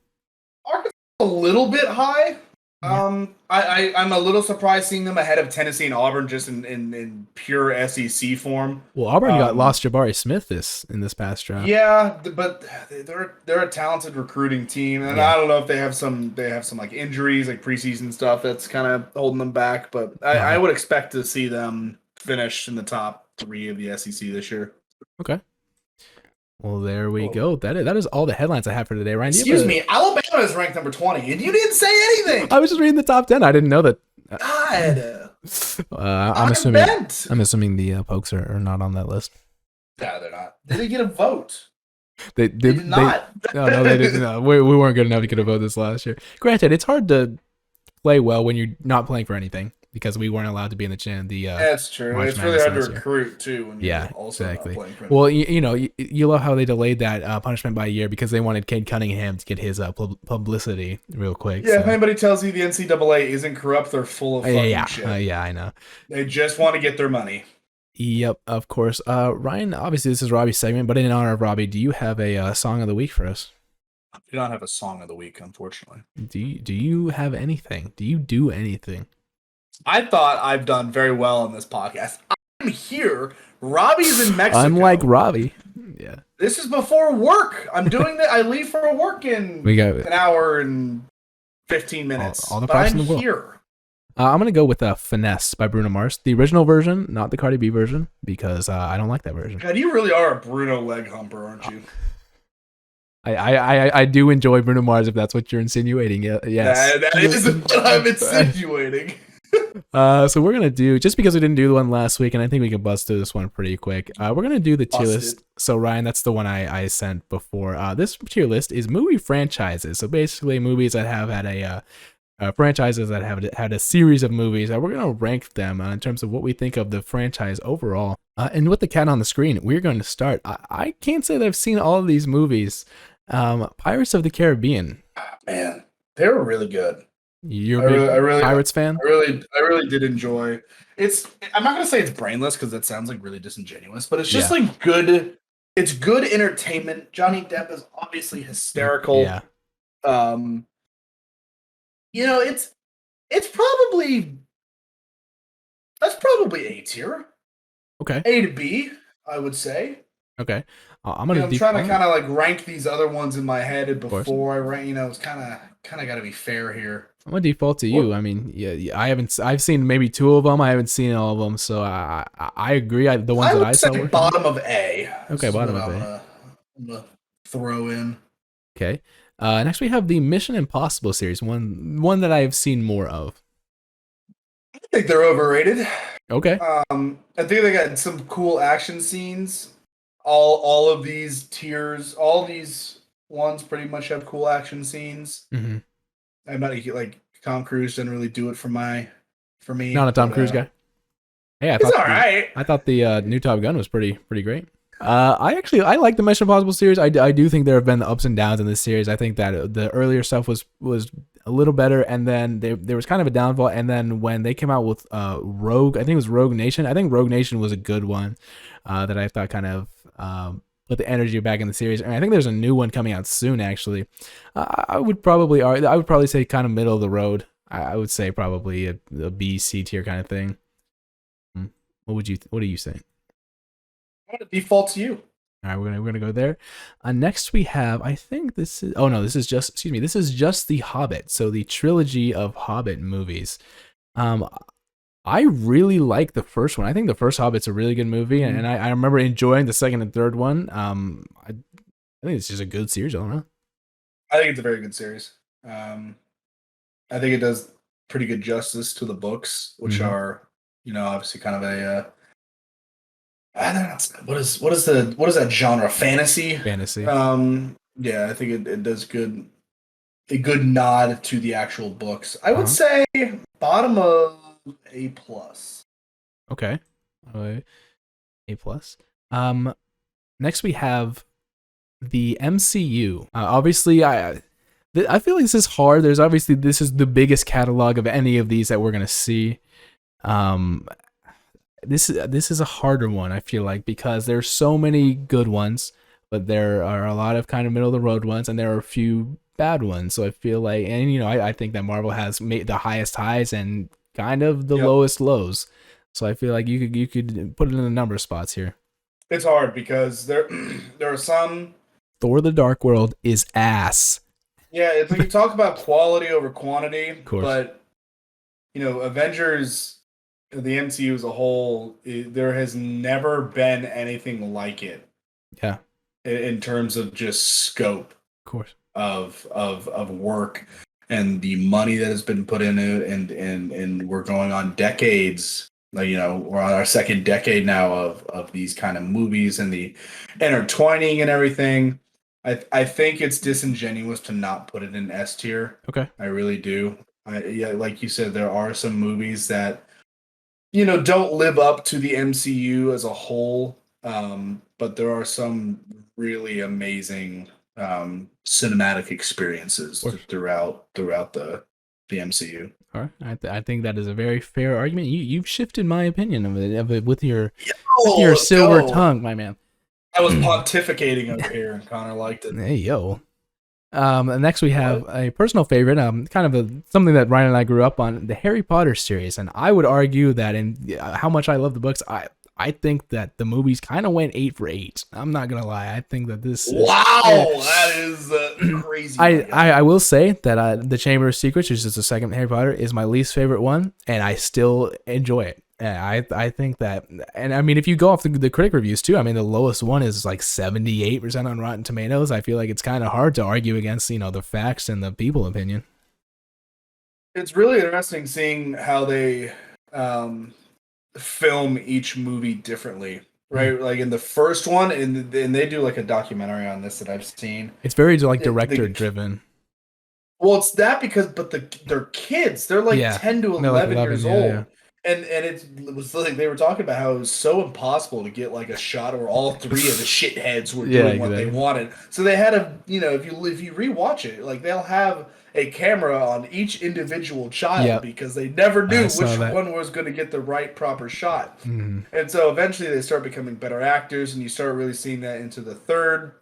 Arkansas a little bit high. Yeah. I'm a little surprised seeing them ahead of Tennessee and Auburn just in pure SEC form. Well, Auburn got lost Jabari Smith in this past draft. Yeah, but they're a talented recruiting team, and I don't know if they have some like injuries, like preseason stuff that's kind of holding them back. But I would expect to see them finish in the top 3 of the SEC this year. Okay. Well, there we go. That is all the headlines I have for today, Ryan. Excuse me, Alabama is ranked number 20, and you didn't say anything. I was just reading the top 10. I didn't know that. God. I'm assuming the Pokes are not on that list. No, they're not. They didn't get a vote. They did not. No, they didn't. No, we weren't good enough to get a vote this last year. Granted, it's hard to play well when you're not playing for anything because we weren't allowed to be in the that's true. It's really hard to recruit too. When you're also exactly. Not playing for well, you love how they delayed that punishment by a year because they wanted Cade Cunningham to get his publicity real quick. Yeah, if anybody tells you the NCAA isn't corrupt, they're full of fucking shit. Yeah, I know. They just want to get their money. Yep, of course. Ryan, obviously this is Robbie's segment, but in honor of Robbie, do you have a song of the week for us? I do not have a song of the week, unfortunately. Do you have anything? Do you do anything? I thought I've done very well on this podcast. I'm here. Robbie's in Mexico. Unlike Robbie. Yeah. This is before work. I'm doing that. I leave for work in an hour and 15 minutes. All the props in the world. Here. I'm going to go with Finesse by Bruno Mars. The original version, not the Cardi B version, because I don't like that version. God, you really are a Bruno leg humper, aren't you? I do enjoy Bruno Mars, if that's what you're insinuating. Yes. That isn't what I'm insinuating. So we're gonna do, just because we didn't do the one last week, and I think we can bust through this one pretty quick. We're gonna do the tier list. So Ryan, that's the one I sent before. This tier list is movie franchises. So basically, movies that have had franchises that have had a series of movies. We're gonna rank them in terms of what we think of the franchise overall. And with the cat on the screen, we're going to start. I can't say that I've seen all of these movies. Pirates of the Caribbean. Man, they were really good. You're a big Pirates fan? I really did enjoy. I'm not gonna say it's brainless because that sounds like really disingenuous, but it's just like good. It's good entertainment. Johnny Depp is obviously hysterical. Yeah. It's probably A tier. Okay. A to B, I would say. Okay. I'm trying to kind of like rank these other ones in my head before I rank. It's kind of got to be fair here. I'm gonna default to you. I mean, I've seen maybe 2 of them. I haven't seen all of them, so I agree. The ones that I saw were bottom of A. Okay, bottom of A. I'm gonna throw in. Okay. Next we have the Mission Impossible series, one that I have seen more of. I think they're overrated. Okay. I think they got some cool action scenes. All of these tiers, all these ones pretty much have cool action scenes. Mm-hmm. I'm not like Tom Cruise didn't really do it for me. Not a Tom Cruise guy. Hey, it's all right. I thought the new Top Gun was pretty great. I like the Mission Impossible series. I do think there have been the ups and downs in this series. I think that the earlier stuff was a little better, and then there was kind of a downfall. And then when they came out with Rogue, I think it was Rogue Nation. I think Rogue Nation was a good one that I thought kind of put the energy back in the series. And I think there's a new one coming out soon. Actually, I would probably say kind of middle of the road. I would say probably a B, C tier kind of thing. What do you think? I'm gonna default to you. All right, we're gonna go there. Next we have, I think this is just the Hobbit. So the trilogy of Hobbit movies. I really like the first one. I think the first Hobbit's a really good movie, and I remember enjoying the second and third one. I think it's just a good series. I don't know. I think it's a very good series. I think it does pretty good justice to the books, which are Obviously kind of a I don't know, what is that genre? Fantasy. Fantasy. Yeah, I think it does a good nod to the actual books. I would Uh-huh. say bottom of A plus. Okay. Uh, A plus. Um, Next we have the MCU. Obviously, I feel like this is hard. There's obviously this is the biggest catalog of any of these that we're gonna see. Um, this is a harder one. I feel like because there's so many good ones, but there are a lot of kind of middle of the road ones, and there are a few bad ones. So I feel like, and I think that Marvel has made the highest highs and kind of the Yep. lowest lows. So I feel like you could put it in a number of spots here. It's hard because there there are some. Thor: The Dark World is ass. Yeah, it's like you talk about quality over quantity, Of course. but Avengers, the MCU as a whole, there has never been anything like it Yeah, in terms of just scope of course. of work and the money that has been put into it, and we're going on decades. Like, we're on our second decade now of these kind of movies and the intertwining and everything. I think it's disingenuous to not put it in S tier. Okay. I really do. Yeah, like you said, there are some movies that don't live up to the MCU as a whole. But there are some really amazing cinematic experiences Of course. throughout the MCU. All right. I think that is a very fair argument. You've shifted my opinion of it with your Oh, silver go! tongue, my man. I was pontificating over here, and Connor liked it. Hey yo. And next we have What? a personal favorite, kind of something that Ryan and I grew up on, the Harry Potter series, and I would argue that in how much I love the books, I think that the movies kind of went 8 for 8. I'm not gonna lie, I think that this is Wow, yeah. that is crazy. I will say that the Chamber of Secrets, which is the second Harry Potter, is my least favorite one, and I still enjoy it. And I think that, and I mean, if you go off the critic reviews too, I mean, the lowest one is like 78% on Rotten Tomatoes. I feel like it's kind of hard to argue against the facts and the people opinion. It's really interesting seeing how they um, film each movie differently, Mm. right? Like in the first one, and they do like a documentary on this that I've seen. It's very like director The driven. Well, it's that because, but they're kids. They're like Yeah, 10 to they're like 11 11. years Yeah, yeah, old. And it was like they were talking about how it was so impossible to get like a shot where all three of the shitheads were yeah, doing what they exactly. wanted. So they had a, if you rewatch it, like they'll have a camera on each individual child Yep, because they never I knew saw which that. one was going to get the right proper shot. Mm. And so eventually they start becoming better actors, and you start really seeing that into the third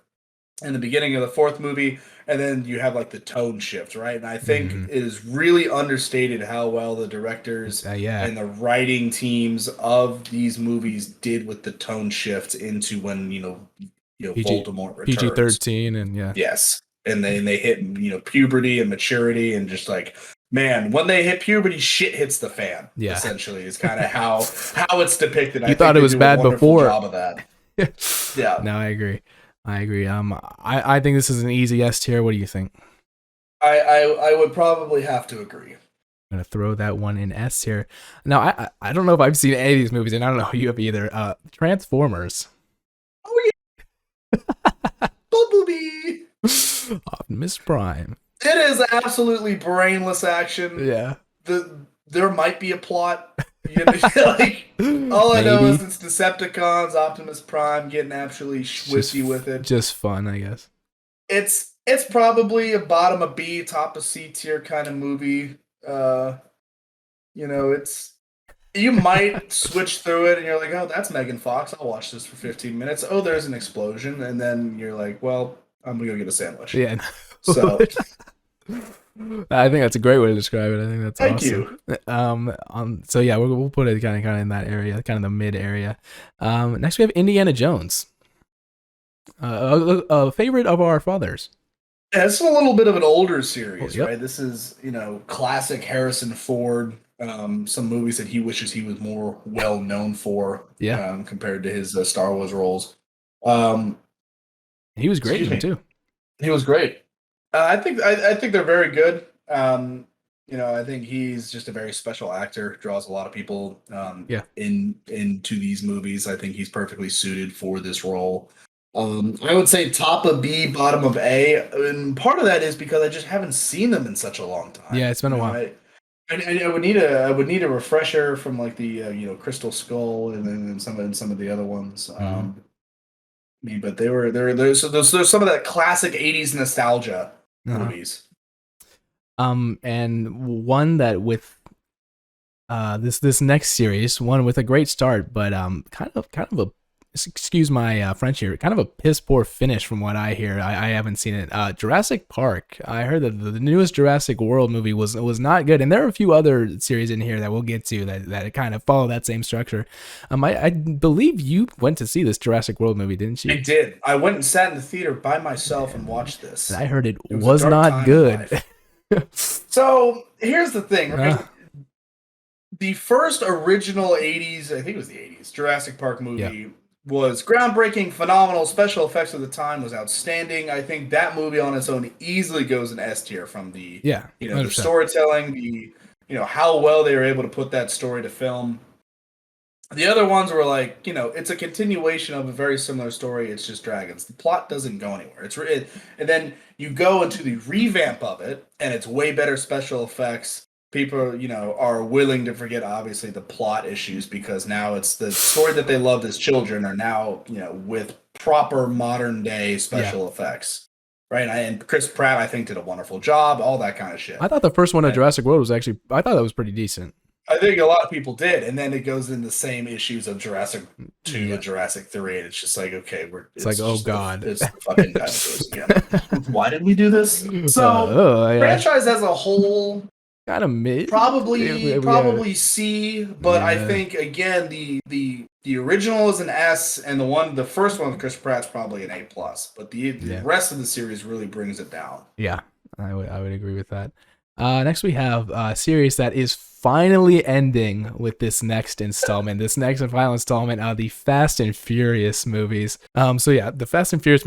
in the beginning of the fourth movie, and then you have like the tone shift, right? And I think Mm. it is really understated how well the directors Yeah, and the writing teams of these movies did with the tone shift into when PG Voldemort PG returns. 13 and yeah, Yes, and then they hit puberty and maturity, and just like, man, when they hit puberty, shit hits the fan. yeah. Essentially, is kind of how it's depicted. You I thought think it they was do a bad wonderful before. job of that. Yeah. No, I agree. I agree. I think this is an easy S tier. What do you think? I would probably have to agree. I'm gonna throw that one in S here. Now, I don't know if I've seen any of these movies, and I don't know if you have either. Transformers. Oh yeah, Bumblebee. Optimus Prime. It is absolutely brainless action. Yeah. There might be a plot. Like all I know is Maybe. it's Decepticons, Optimus Prime getting absolutely Just swifty with it. just fun, I guess. It's probably a bottom of B, top of C tier kind of movie. Uh, it's you might switch through it and you're like, oh, that's Megan Fox. I'll watch this for 15 minutes. Oh, there's an explosion, and then you're like, well, I'm gonna go get a sandwich. Yeah. So I think that's a great way to describe it. I think that's thank awesome. you. So yeah, we'll put it kind of in that area, kind of the mid area. Next we have Indiana Jones, a favorite of our fathers. Yeah, it's a little bit of an older Oh, series, yep. right? This is, classic Harrison Ford. Some movies that he wishes he was more well known for, Yeah, compared to his Star Wars roles. Um, he was great in excuse them me, too. he was great. I think they're very good. I think he's just a very special actor. Draws a lot of people Yeah. into these movies. I think he's perfectly suited for this role. I would say top of B, bottom of A, and part of that is because I just haven't seen them in such a long time. Yeah, it's been a while. I would need a refresher from like the Crystal Skull and then some of the other ones. But there's some of that classic '80s nostalgia movies. And one that with this next series, one with a great start, but kind of a, excuse my French here, kind of a piss poor finish from what I hear. I haven't seen it. Jurassic Park. I heard that the newest Jurassic World movie was not good, and there are a few other series in here that we'll get to that kind of follow that same structure. I believe you went to see this Jurassic World movie, didn't you? I did. I went and sat in the theater by myself and watched this. And I heard it was not good. So here's the thing, right? The first original '80s, I think it was the '80s, Jurassic Park movie was groundbreaking, phenomenal. Special effects of the time was outstanding. I think that movie on its own easily goes in S tier from the the storytelling, the how well they were able to put that story to film. The other ones were like, it's a continuation of a very similar story. It's just dragons. The plot doesn't go anywhere. And then you go into the revamp of it, and it's way better special effects. People, are willing to forget, obviously, the plot issues because now it's the story that they loved as children are now, with proper modern day special effects. Right. And Chris Pratt, I think, did a wonderful job, all that kind of shit. I thought the first one of Jurassic World was I thought that was pretty decent. I think a lot of people did, and then it goes in the same issues of Jurassic 2 and Jurassic 3, and it's just like, okay, it's like, oh god, it's the fucking dinosaurs again. Why did we do this? So franchise as a whole, kind of mid, probably C, but I think again the original is an S, and the first one with Chris Pratt's probably an A plus, but the rest of the series really brings it down. Yeah, I would agree with that. Next we have a series that is finally ending with this next installment, this next and final installment of the Fast and Furious movies. The Fast and Furious.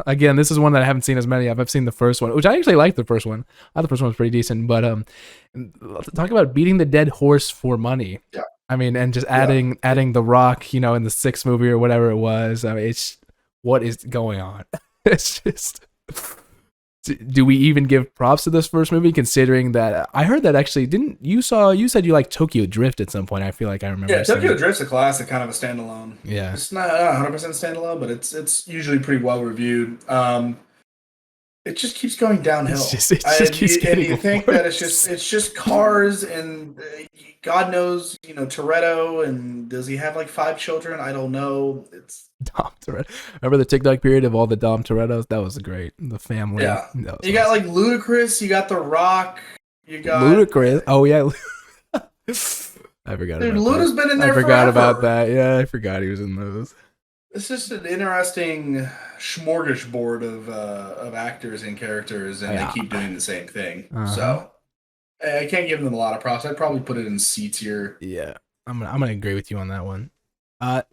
Again, this is one that I haven't seen as many of. I've seen the first one, which I actually liked the first one. I thought the first one was pretty decent. But talk about beating the dead horse for money. Yeah. I mean, and just adding The Rock, in the sixth movie or whatever it was. I mean, it's what is going on? It's just. Do we even give props to this first movie, considering that I heard that actually you said you liked Tokyo Drift at some point. I feel like I remember. Yeah, Tokyo Drift's a classic, kind of a standalone. Yeah, it's not 100% standalone, but it's usually pretty well reviewed. It just keeps going downhill. It just keeps getting you think worse. That it's just cars and God knows, Toretto, and does he have like 5 children? I don't know. It's Dom Toretto. Remember the TikTok period of all the Dom Torettos? That was great. The family. Yeah. You got like Ludacris. You got The Rock. You got Ludacris. Oh yeah. I forgot. Dude, Luda's been in there. I forgot about that. Yeah, I forgot he was in those. It's just an interesting smorgasbord of actors and characters, and they keep doing the same thing. So I can't give them a lot of props. I'd probably put it in C tier. Yeah, I'm gonna agree with you on that one.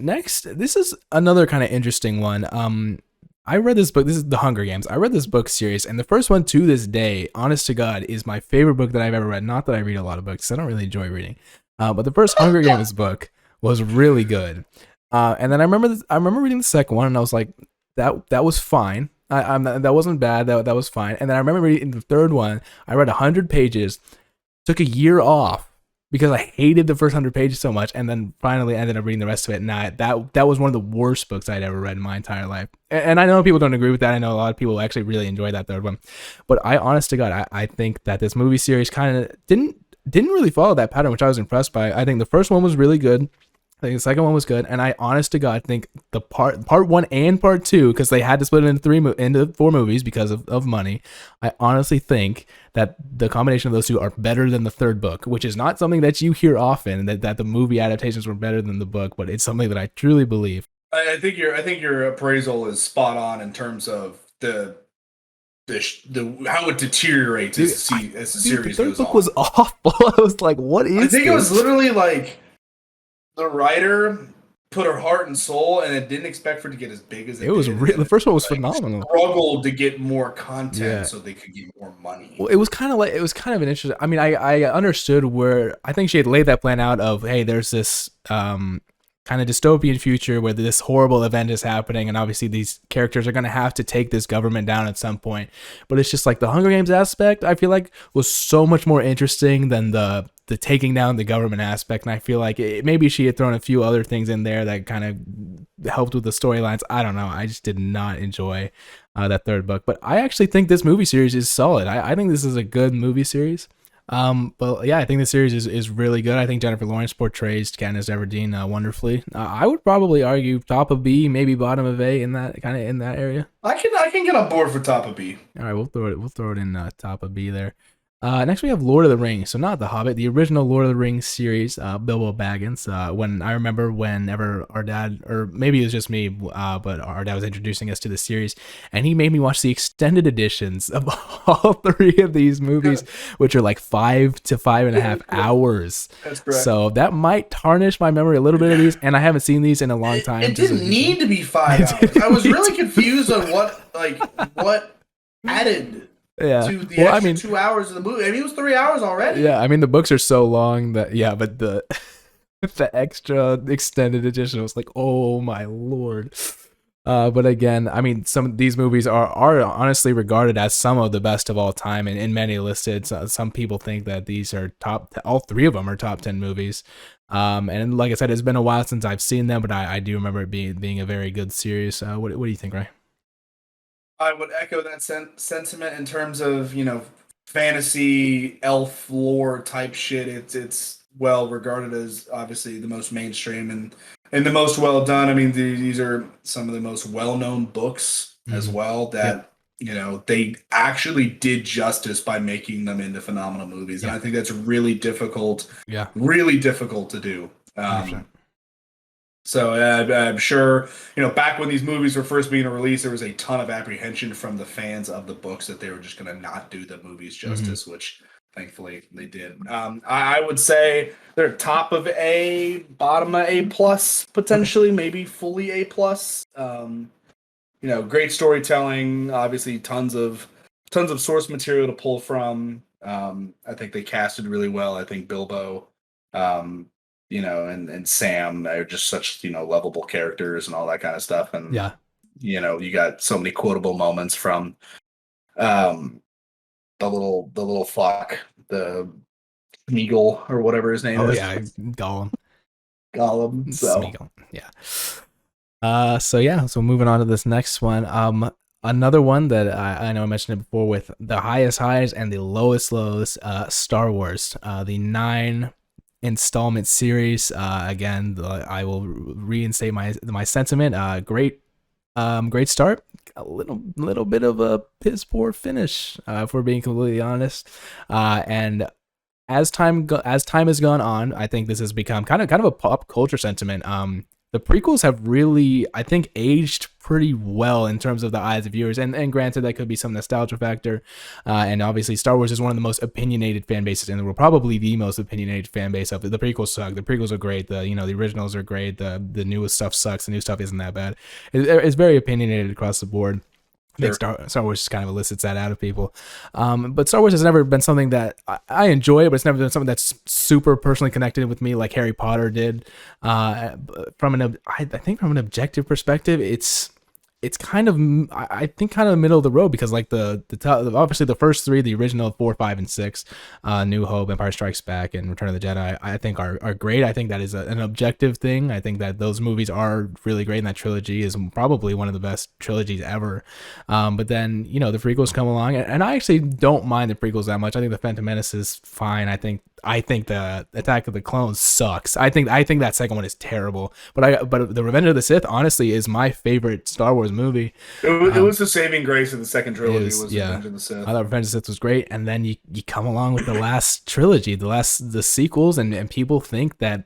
Next, this is another kind of interesting one. I read this book. This is The Hunger Games. I read this book series, and the first one to this day, honest to God, is my favorite book that I've ever read. Not that I read a lot of books. I don't really enjoy reading. But the first Hunger Games book was really good. And then I remember reading the second one, and I was like, that was fine. That wasn't bad. That was fine. And then I remember reading the third one. I read 100 pages, took a year off because I hated the first 100 pages so much, and then finally ended up reading the rest of it. And that was one of the worst books I'd ever read in my entire life. And I know people don't agree with that. I know a lot of people actually really enjoy that third one. But honest to God, I think that this movie series kind of didn't really follow that pattern, which I was impressed by. I think the first one was really good. I think the second one was good, and I, honest to God, think the part 1 and part 2, because they had to split it into 4 movies because of money. I honestly think that the combination of those two are better than the third book, which is not something that you hear often. That the movie adaptations were better than the book, but it's something that I truly believe. I think your appraisal is spot on in terms of the how it deteriorates as the series goes on. The third book was awful. I was like, what is? I think it was literally like. The writer put her heart and soul, and it didn't expect for it to get as big as It it was did. And the first one was like phenomenal. struggled to get more content Yeah. so they could get more money. Well, it was kind of like, it was kind of an interesting. I mean, I understood where, I think she had laid that plan out of, hey, there's this kind of dystopian future where this horrible event is happening, and obviously these characters are going to have to take this government down at some point. But it's just like the Hunger Games aspect, I feel like, was so much more interesting than the taking down the government aspect. And I feel like maybe she had thrown a few other things in there that kind of helped with the storylines. I don't know. I just did not enjoy that third book. But I actually think this movie series is solid. I think this is a good movie series. But yeah, I think the series is really good. I think Jennifer Lawrence portrays Katniss Everdeen wonderfully. I would probably argue top of B, maybe bottom of A in that kind of in that area. I can get on board for top of B. All right, we'll throw it in top of B there. Next we have Lord of the Rings. So not The Hobbit, the original Lord of the Rings series, Bilbo Baggins. When I remember whenever our dad, or maybe it was just me, but our dad was introducing us to the series, and he made me watch the extended editions of all three of these movies, which are like 5 to 5.5 hours. That's correct. So that might tarnish my memory a little bit of these, and I haven't seen these in a long time. It didn't need to be 5 hours. I was really confused on what added to the extra 2 hours of the movie. I mean, it was 3 hours already. Yeah, I mean the books are so long that but the the extra extended edition was like, oh my lord. But again, I mean, some of these movies are honestly regarded as some of the best of all time, and in many listed. Some people think that these are all three of them are top 10 movies. And like I said, it's been a while since I've seen them, but I do remember it being a very good series. What do you think, Ray? I would echo that sentiment in terms of, fantasy elf lore type shit. It's well regarded as obviously the most mainstream and the most well done. I mean, these are some of the most well known books as well that they actually did justice by making them into phenomenal movies, and I think that's really difficult. Yeah, really difficult to do. So I'm sure, back when these movies were first being released, there was a ton of apprehension from the fans of the books that they were just going to not do the movies justice, which thankfully they did. I would say they're top of A, bottom of A plus, potentially, maybe fully A plus. Great storytelling, obviously tons of source material to pull from. I think they casted really well. I think Bilbo, and Sam are just such, lovable characters and all that kind of stuff. And, you got so many quotable moments from the little fuck, the Smeagol or whatever his name is. Oh, yeah, Gollum. So. Smeagol. Yeah. So moving on to this next one. Another one that I know I mentioned it before, with the highest highs and the lowest lows, Star Wars, the 9 installment series. Again, I will reinstate my sentiment. Great start. A little bit of a piss poor finish, if we're being completely honest. And as time has gone on, I think this has become kind of a pop culture sentiment. The prequels have really, I think, aged pretty well in terms of the eyes of viewers. And granted, that could be some nostalgia factor. And obviously, Star Wars is one of the most opinionated fan bases in the world, probably the most opinionated fan base of it. The prequels suck. The prequels are great. The originals are great. The newest stuff sucks. The new stuff isn't that bad. It's very opinionated across the board. I think Star Wars just kind of elicits that out of people. But Star Wars has never been something that I enjoy, but it's never been something that's super personally connected with me like Harry Potter did. I think from an objective perspective, it's kind of, I think, kind of middle of the road, because like obviously the first three, the original 4, 5, and 6, New Hope, Empire Strikes Back, and Return of the Jedi, I think are great. I think that is an objective thing. I think that those movies are really great, and that trilogy is probably one of the best trilogies ever. But then the prequels come along, and I actually don't mind the prequels that much. I think the Phantom Menace is fine. I think the Attack of the Clones sucks. I think that second one is terrible. But the Revenge of the Sith, honestly, is my favorite Star Wars movie. It was the saving grace of the second trilogy. Revenge of the Sith. I thought Revenge of the Sith was great, and then you come along with the last trilogy, the sequels, and people think that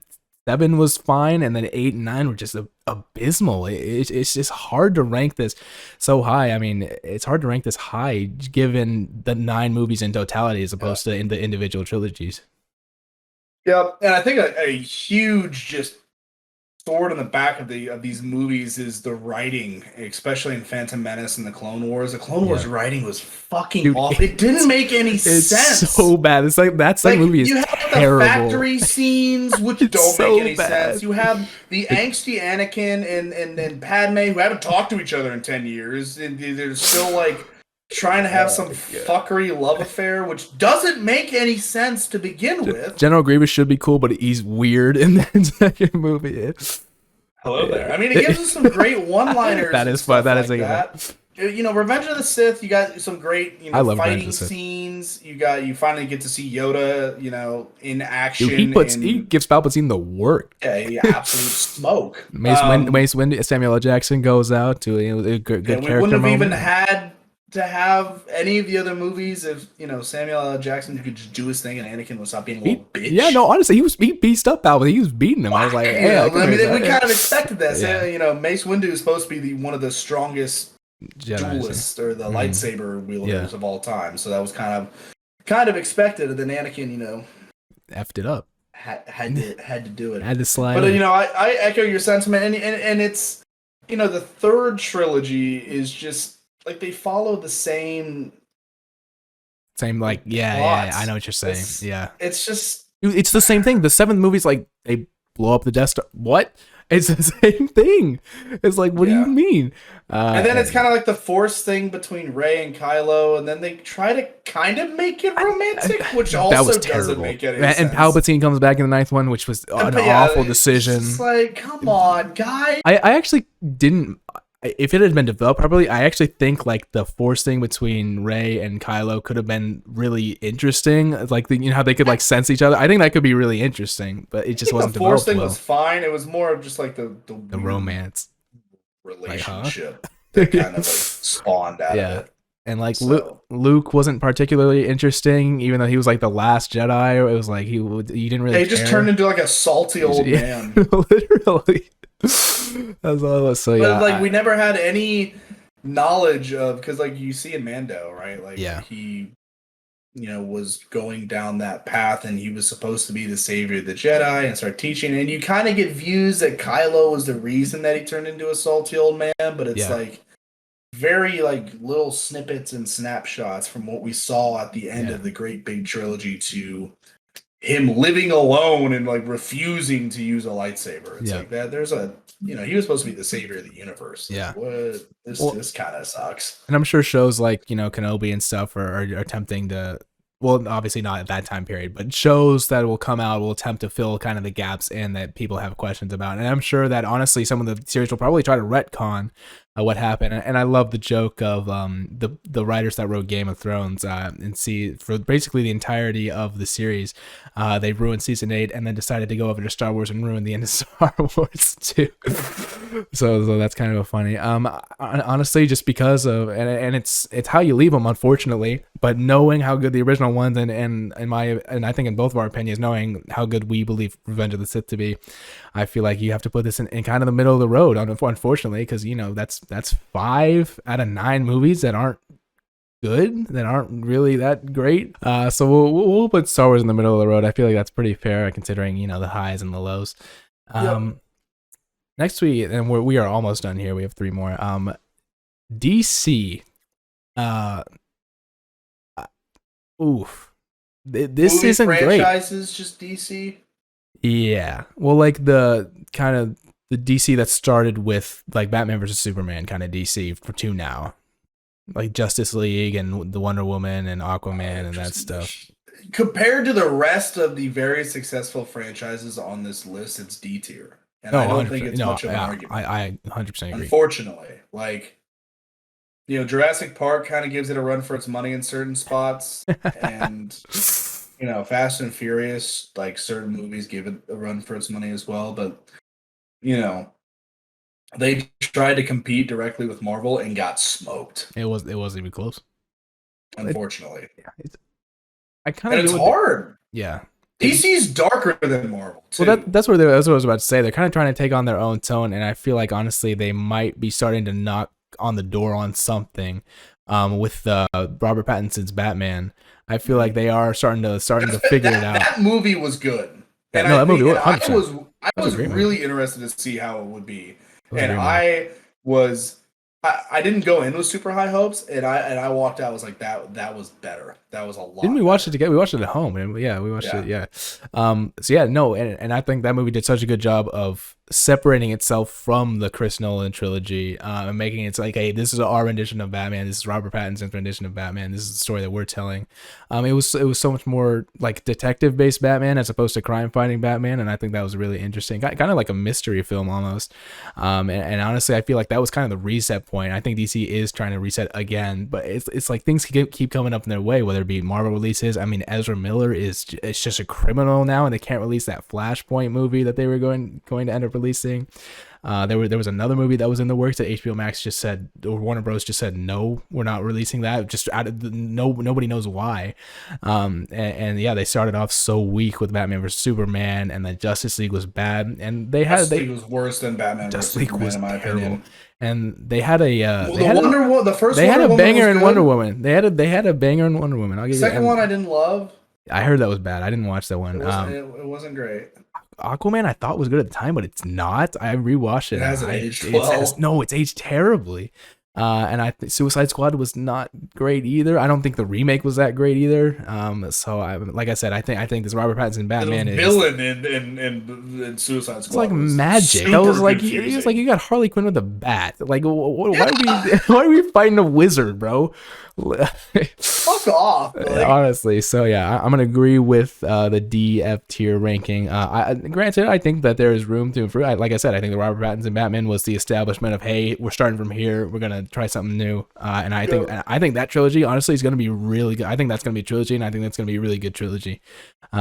7 was fine, and then 8 and 9 were just abysmal. It's just hard to rank this so high. I mean, it's hard to rank this high given the 9 movies in totality as opposed to in the individual trilogies. Yep, and I think a huge just sword in the back of these movies is the writing, especially in Phantom Menace and the Clone Wars. The Clone Wars writing was fucking Dude, awful. It didn't make any it's sense. so bad. It's like that second movie is you have terrible. the factory scenes, which It's don't so make any bad. sense. You have the angsty Anakin and Padme who haven't talked to each other in 10 years, and they're still like trying to have some fuckery love affair, which doesn't make any sense to begin with. General Grievous should be cool, but he's weird in that second movie. Hello there. I mean, it gives us some great one-liners. That is fun. That is like that. You know, Revenge of the Sith. You got some great, fighting scenes. You finally get to see Yoda, in action. Dude, he gives Palpatine the work. Yeah, absolute smoke. Mace Windu, Samuel L. Jackson goes out to a good character. We wouldn't have moment. even had to have any of the other movies if Samuel L. Jackson could just do his thing and Anakin would stop being a little bitch. Yeah, no, honestly, he beat up Palpatine. He was beating him. I was like, we kind of expected that. Yeah. Mace Windu is supposed to be one of the strongest duelists or the lightsaber wielders of all time. So that was kind of expected. And then Anakin, effed it up. Had to do it. Had to slide. But I echo your sentiment, and it's the third trilogy is just like they follow the same like yeah, I know what you're saying. It's just it's the same thing. The seventh movie's like they blow up the Death Star. What? It's the same thing. It's like, what do you mean? And then it's kind of like the Force thing between Rey and Kylo, and then they try to kind of make it romantic, which also doesn't make any sense. And Palpatine comes back in the ninth one, which was an awful decision. It's like, come on, guys. I actually didn't. If it had been developed properly, I actually think like the Force thing between Rey and Kylo could have been really interesting. Like how they could like sense each other. I think that could be really interesting, but it just wasn't developed. The Force thing was fine. It was more of just like the romance relationship that kind of like spawned out of it. And like Luke wasn't particularly interesting, even though he was like the last Jedi. It was like you didn't really. He just turned into like a salty old man, literally. That's all it was. So but like we never had any knowledge of, because like you see in Mando, right? Like he was going down that path and he was supposed to be the savior of the Jedi and start teaching, and you kind of get views that Kylo was the reason that he turned into a salty old man, but it's like very like little snippets and snapshots from what we saw at the end of the great big trilogy to him living alone and like refusing to use a lightsaber. It's like that. There's he was supposed to be the savior of the universe. Yeah. Like, this kind of sucks. And I'm sure shows like, Kenobi and stuff are attempting to, well, obviously not at that time period, but shows that will come out will attempt to fill kind of the gaps and that people have questions about. And I'm sure that honestly, some of the series will probably try to retcon what happened. And I love the joke of the writers that wrote Game of Thrones and see for basically the entirety of the series, they ruined season 8 and then decided to go over to Star Wars and ruin the end of Star Wars too. so that's kind of funny. Honestly, just because of and it's how you leave them, unfortunately. But knowing how good the original ones and I think in both of our opinions, knowing how good we believe Revenge of the Sith to be, I feel like you have to put this in kind of the middle of the road, unfortunately, because that's 5 out of 9 movies that aren't good, that aren't really that great. So we'll put Star Wars in the middle of the road. I feel like that's pretty fair considering the highs and the lows. Next week, and we are almost done here. We have 3 more. DC. Oof. This movie isn't great. Franchises just DC. Yeah. Well, like the kind of the DC that started with like Batman versus Superman kind of DC to now, like Justice League and the Wonder Woman and Aquaman and that stuff. Compared to the rest of the very successful franchises on this list, it's D tier, and I don't think it's much of an argument. I 100% agree. Unfortunately, like Jurassic Park kind of gives it a run for its money in certain spots, and Fast and Furious, like certain movies give it a run for its money as well, but they tried to compete directly with Marvel and got smoked. It wasn't even close. Unfortunately. I kind of. And it's hard. Yeah. DC's darker than Marvel too. Well, that's what I was about to say. They're kind of trying to take on their own tone, and I feel like honestly they might be starting to knock on the door on something. With Robert Pattinson's Batman, I feel like they are starting to figure it out. That movie was good. And that movie was I That was was a great movie. really interested to see how it would be, That was a and great movie. was I didn't go in with super high hopes, and I walked out, was like, that was better. That was a Didn't we lot watch it better. together? We watched it at home, and yeah, we watched it. Yeah. Yeah. So yeah, no, and I think that movie did such a good job of separating itself from the Chris Nolan trilogy, and making it like, hey, this is our rendition of Batman. This is Robert Pattinson's rendition of Batman. This is the story that we're telling. It was so much more like detective based Batman as opposed to crime fighting Batman, and I think that was really interesting. Kind of like a mystery film almost. And honestly, I feel like that was kind of the reset point. I think DC is trying to reset again, but it's like things keep coming up in their way, whether it be Marvel releases. I mean, Ezra Miller it's just a criminal now, and they can't release that Flashpoint movie that they were going to end up releasing. There was another movie that was in the works that HBO Max just said, or Warner Bros. Just said, no, we're not releasing that. Just out of nobody knows why. And yeah, they started off so weak with Batman vs Superman, and the Justice League was bad, and Justice League was worse than Batman vs Justice League Superman, was in my terrible. opinion. And they had a Well, the first they had Wonder a Woman banger was in Wonder good. Woman. They had a banger in Wonder Woman. I'll The give you. second one I didn't love. I heard that was bad. I didn't watch that It one. wasn't. It wasn't great. Aquaman I thought was good at the time, but it's not. I rewatched it. It hasn't I, aged well. no, it's aged terribly. And Suicide Squad was not great either. I don't think the remake was that great either. So like I said, I think this Robert Pattinson Batman The is villain in Suicide Squad. it's like was magic. I was like, confusing. he was like, you got Harley Quinn with a bat. Like, why are we why are we fighting a wizard, bro? Fuck off. Like, Honestly, so yeah, I'm gonna agree with the D F tier ranking. Granted, I think that there is room to improve. Like I said, I think the Robert Pattinson Batman was the establishment of, hey, we're starting from here. We're gonna try something new. And I think that trilogy honestly is gonna be really good. I think that's gonna be a trilogy, and I think that's gonna be a really good trilogy.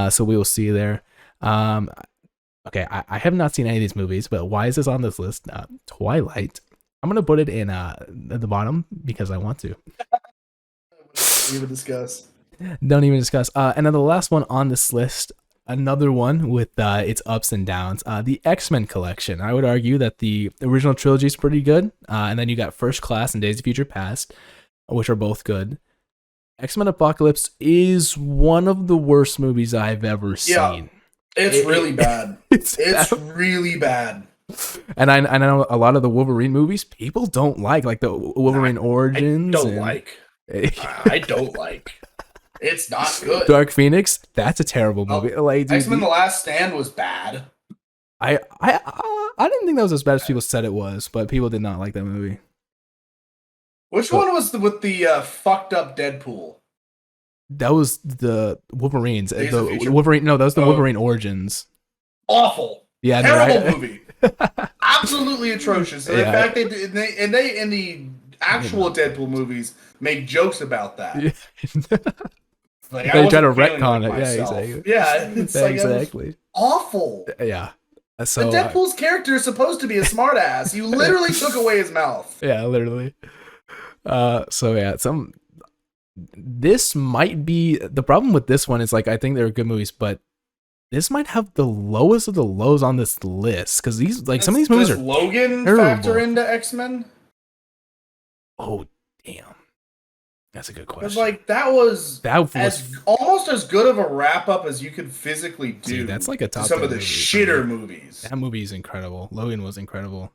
So we will see there. Okay, I have not seen any of these movies, but why is this on this list? Twilight. I'm gonna put it in at the bottom because I want to. even discuss. Don't even discuss. And then the last one on this list, another one with its ups and downs. The X-Men collection. I would argue that the original trilogy is pretty good, and then you got First Class and Days of Future Past, which are both good. X-Men Apocalypse is one of the worst movies I've ever seen. It's really bad. It's really bad. And I know a lot of the Wolverine movies people don't like the Wolverine Origins. I don't like. It's not good. Dark Phoenix, that's a terrible movie. Like, dude, X-Men: The Last Stand was bad. I didn't think that was as bad as people said it was, but people did not like that movie. Which one was with the fucked up Deadpool? That was the Wolverines. Days The of Future- Wolverine. No, that was the Wolverine Origins. Awful. Yeah, Terrible movie. Absolutely atrocious. And Yeah. in fact, they in the actual Deadpool movies make jokes about that. Like, They I try to wasn't feeling retcon like it. Yeah, myself. exactly. Yeah, it's like, exactly. awful. Yeah. So The Deadpool's character is supposed to be a smartass. You literally took away his mouth. yeah, literally. So yeah, this might be the problem with this one is like I think they're good movies, but this might have the lowest of the lows on this list because these some of these movies Does are Logan terrible. factor into X-Men? Oh damn, that's a good Because question. that was That almost as good of a wrap up as you could physically do. Dude, that's like a to top some 10 of the movie, shitter movies. That movie is incredible. Logan was incredible.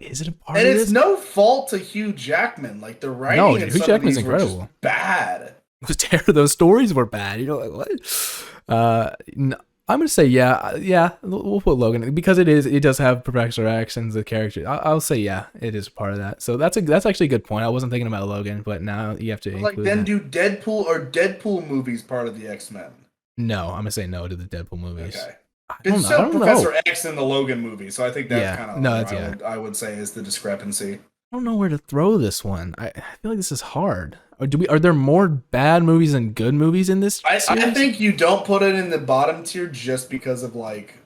Is it a part And of it's this? no fault to Hugh Jackman. Like the writing No, and Hugh some Jackman's of these were incredible. just bad. It was terrible. Those stories were bad. You know, like what? I'm gonna say yeah. We'll put Logan because it does have Professor X and the character. I'll say yeah, it is part of that. So that's actually a good point. I wasn't thinking about Logan, but now you have to Like include then that. do Deadpool movies part of the X-Men? No, I'm gonna say no to the Deadpool movies. Okay. I don't It's know. I still don't Professor know. X in the Logan movie, so I think that's Yeah. kind of No, that's I would say is the discrepancy. I don't know where to throw this one. I feel like this is hard. Or are there more bad movies than good movies in this I series? think you don't put it in the bottom tier just because of like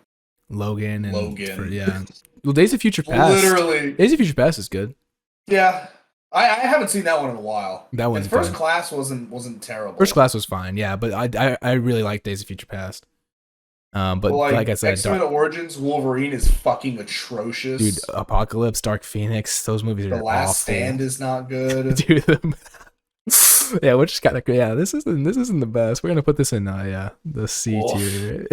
Logan and Logan. yeah. Well, Days of Future Past. Literally. Days of Future Past is good. Yeah. I haven't seen that one in a while. That one's and First fine. Class wasn't terrible. First Class was fine, yeah, but I really like Days of Future Past. But Well, like I said, X-Men Origins Wolverine is fucking atrocious. dude, Apocalypse, Dark Phoenix, those movies The are Last awful. Stand is not good. Dude, yeah, which is kind of yeah. This isn't the best. We're gonna put this in the C Wolf. tier.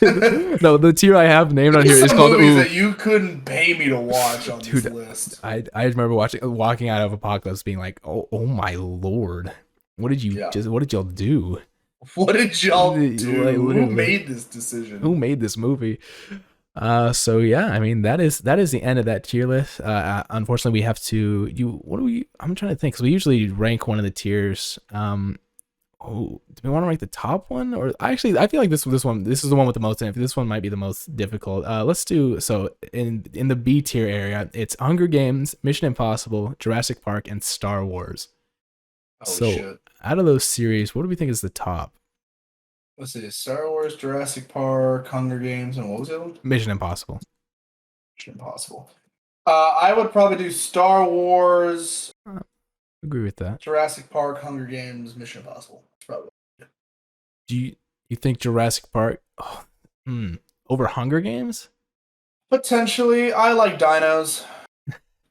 No, the tier I have named on here There's is some called movies Ooh. that you couldn't pay me to watch on this Dude, list. I remember walking out of Apocalypse being like, oh my lord, what did Yeah. what did y'all do? What did y'all do? Like, Who literally, made this decision? who made this movie? So yeah, I mean that is the end of that tier list. Unfortunately, we have to. What do we? I'm trying to think because we usually rank one of the tiers. Oh, do we want to rank the top one, or actually, I feel like this is the one with the most. This one might be the most difficult. Let's do so in the B tier area. It's Hunger Games, Mission Impossible, Jurassic Park, and Star Wars. Oh So shit! out of those series, what do we think is the top? Let's see: Star Wars, Jurassic Park, Hunger Games, and what was the other one? Mission Impossible. Mission Impossible. I would probably do Star Wars, Agree with that. Jurassic Park, Hunger Games, Mission Impossible. Probably. Do you think Jurassic Park over Hunger Games? Potentially, I like dinos,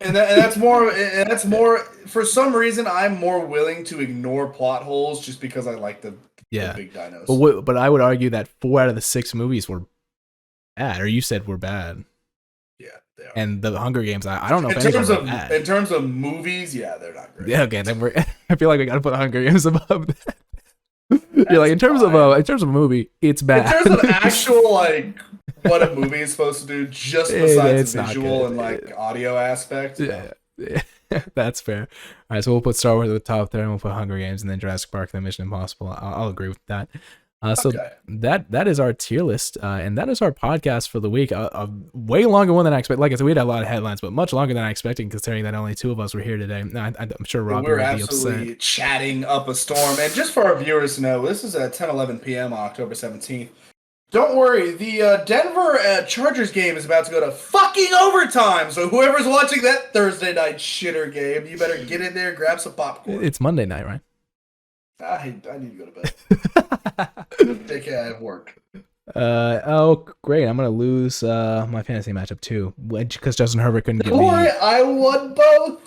and that's more. And that's more. For some reason, I'm more willing to ignore plot holes just because I like the big dinos. But I would argue that 4 out of the 6 movies were bad, or you said were bad. Yeah, they are. And the Hunger Games, I don't know if in terms of movies, yeah, they're not great. Yeah, okay, then I feel like we gotta put Hunger Games above that. You're like in terms of a movie, it's bad. In terms of actual like what a movie is supposed to do, just besides the visual and like audio aspect. Yeah. That's fair. All right, so we'll put Star Wars at the top there, and we'll put Hunger Games, and then Jurassic Park, and then Mission Impossible. I'll agree with that. So that is our tier list, and that is our podcast for the week. A way longer one than I expected. Like I said, we had a lot of headlines, but much longer than I expected, considering that only 2 of us were here today. I'm sure Rob would be upset. We're absolutely chatting up a storm. And just for our viewers to know, this is at 10:11 p.m. on October 17th. Don't worry, the Denver Chargers game is about to go to fucking overtime. So whoever's watching that Thursday night shitter game, you better get in there, grab some popcorn. It's Monday night, right? I need to go to bed. Take care, I have work. Oh, great. I'm going to lose my fantasy matchup too, because Justin Herbert couldn't get me. Don't worry, I won both.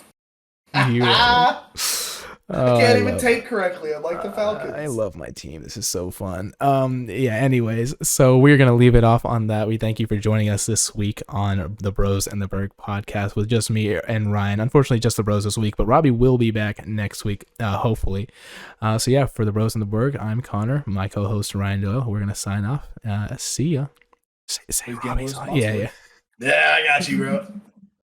I can't even take correctly. I like the Falcons. I love my team. This is so fun. Yeah, anyways, so we're going to leave it off on that. We thank you for joining us this week on the Bros and the Berg podcast with just me and Ryan. Unfortunately, just the Bros this week, but Robbie will be back next week, hopefully. So yeah, for the Bros and the Berg, I'm Connor, my co-host Ryan Doyle. We're going to sign off. See ya. Say Robbie's on. Yeah. Yeah, I got you, bro.